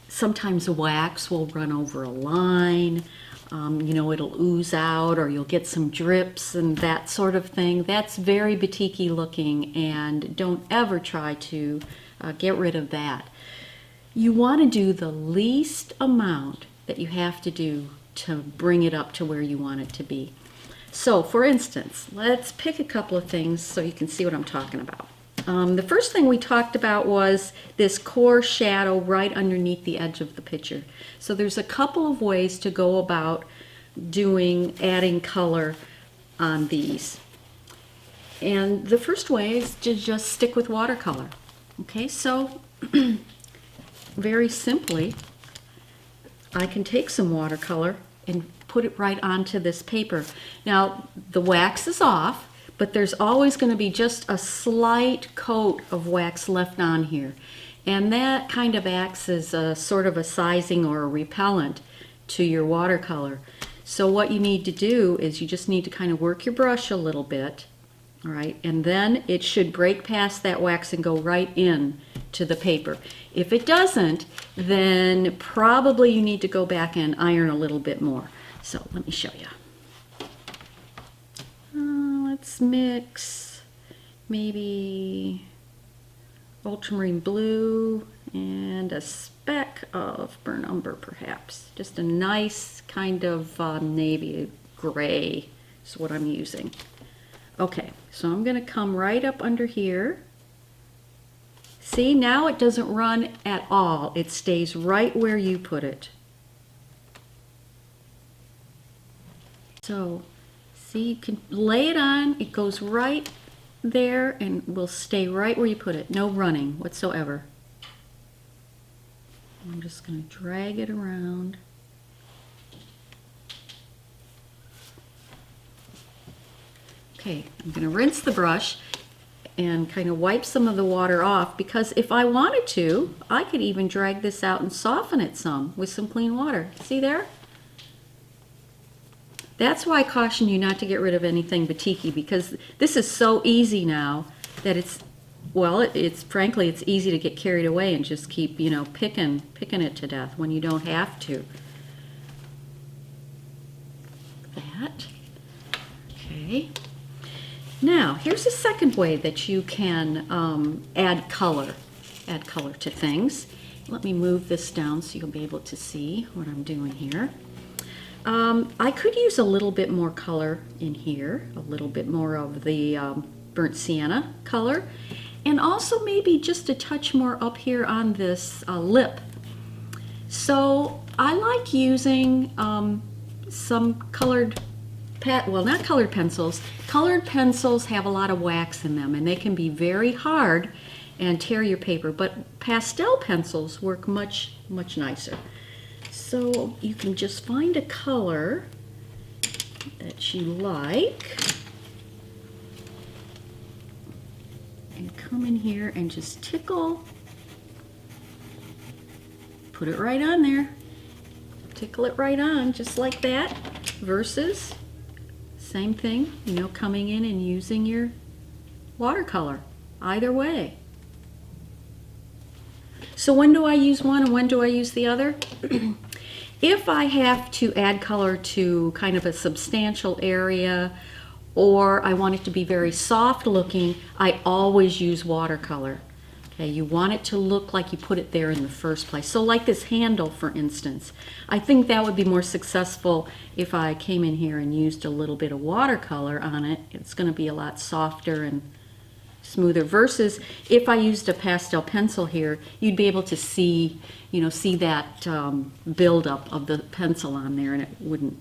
sometimes wax will run over a line, you know, it'll ooze out, or you'll get some drips and that sort of thing. That's very batik-y looking, and don't ever try to get rid of that. You want to do the least amount that you have to do to bring it up to where you want it to be. So for instance, let's pick a couple of things so you can see what I'm talking about. The first thing we talked about was this core shadow right underneath the edge of the picture. So there's a couple of ways to go about adding color on these. And the first way is to just stick with watercolor. Okay, so very simply, I can take some watercolor and put it right onto this paper. Now, the wax is off, but there's always going to be just a slight coat of wax left on here. And that kind of acts as a sort of a sizing or a repellent to your watercolor. So what you need to do is you just need to kind of work your brush a little bit, all right, and then it should break past that wax and go right in to the paper. If it doesn't, then probably you need to go back and iron a little bit more. So let me show you. Let's mix maybe Ultramarine Blue and a speck of burnt umber perhaps. Just a nice kind of navy gray is what I'm using. Okay, so I'm going to come right up under here. See, now it doesn't run at all. It stays right where you put it. So, see, you can lay it on. It goes right there and will stay right where you put it. No running whatsoever. I'm just going to drag it around. Okay, I'm going to rinse the brush and kind of wipe some of the water off, because if I wanted to, I could even drag this out and soften it some with some clean water. See there? That's why I caution you not to get rid of anything batiky, because this is so easy now that it's frankly it's easy to get carried away and just keep, you know, picking it to death when you don't have to. That. Okay. Now, here's a second way that you can add color to things. Let me move this down so you'll be able to see what I'm doing here. I could use a little bit more color in here, a little bit more of the burnt sienna color, and also maybe just a touch more up here on this lip. So I like using some colored not colored pencils. Colored pencils have a lot of wax in them and they can be very hard and tear your paper, but pastel pencils work much nicer. So you can just find a color that you like and come in here and just tickle, put it right on there, tickle it right on just like that, versus same thing, you know, coming in and using your watercolor. Either way. So when do I use one and when do I use the other? If I have to add color to kind of a substantial area, or I want it to be very soft looking, I always use watercolor. Okay, you want it to look like you put it there in the first place. So like this handle, for instance, I think that would be more successful if I came in here and used a little bit of watercolor on it. It's going to be a lot softer and smoother, versus if I used a pastel pencil here, you'd be able to see, you know, see that buildup of the pencil on there, and it wouldn't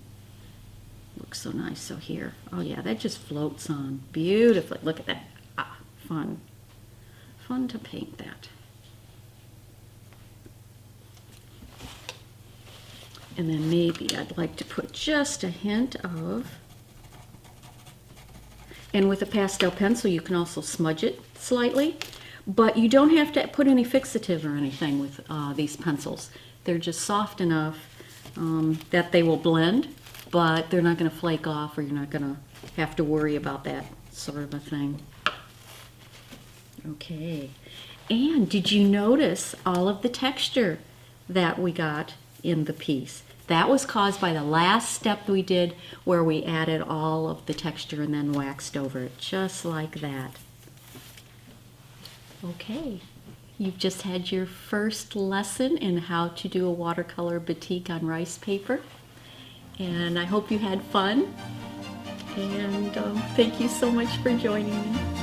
look so nice. So here, oh yeah, that just floats on beautifully. Look at that. Ah, fun to paint that. And then maybe I'd like to put just a hint of, and with a pastel pencil you can also smudge it slightly, but you don't have to put any fixative or anything with these pencils. They're just soft enough that they will blend, but they're not going to flake off, or you're not going to have to worry about that sort of a thing. Okay, and did you notice all of the texture that we got in the piece? That was caused by the last step we did, where we added all of the texture and then waxed over it, just like that. Okay, you've just had your first lesson in how to do a watercolor batik on rice paper, and I hope you had fun. And thank you so much for joining me.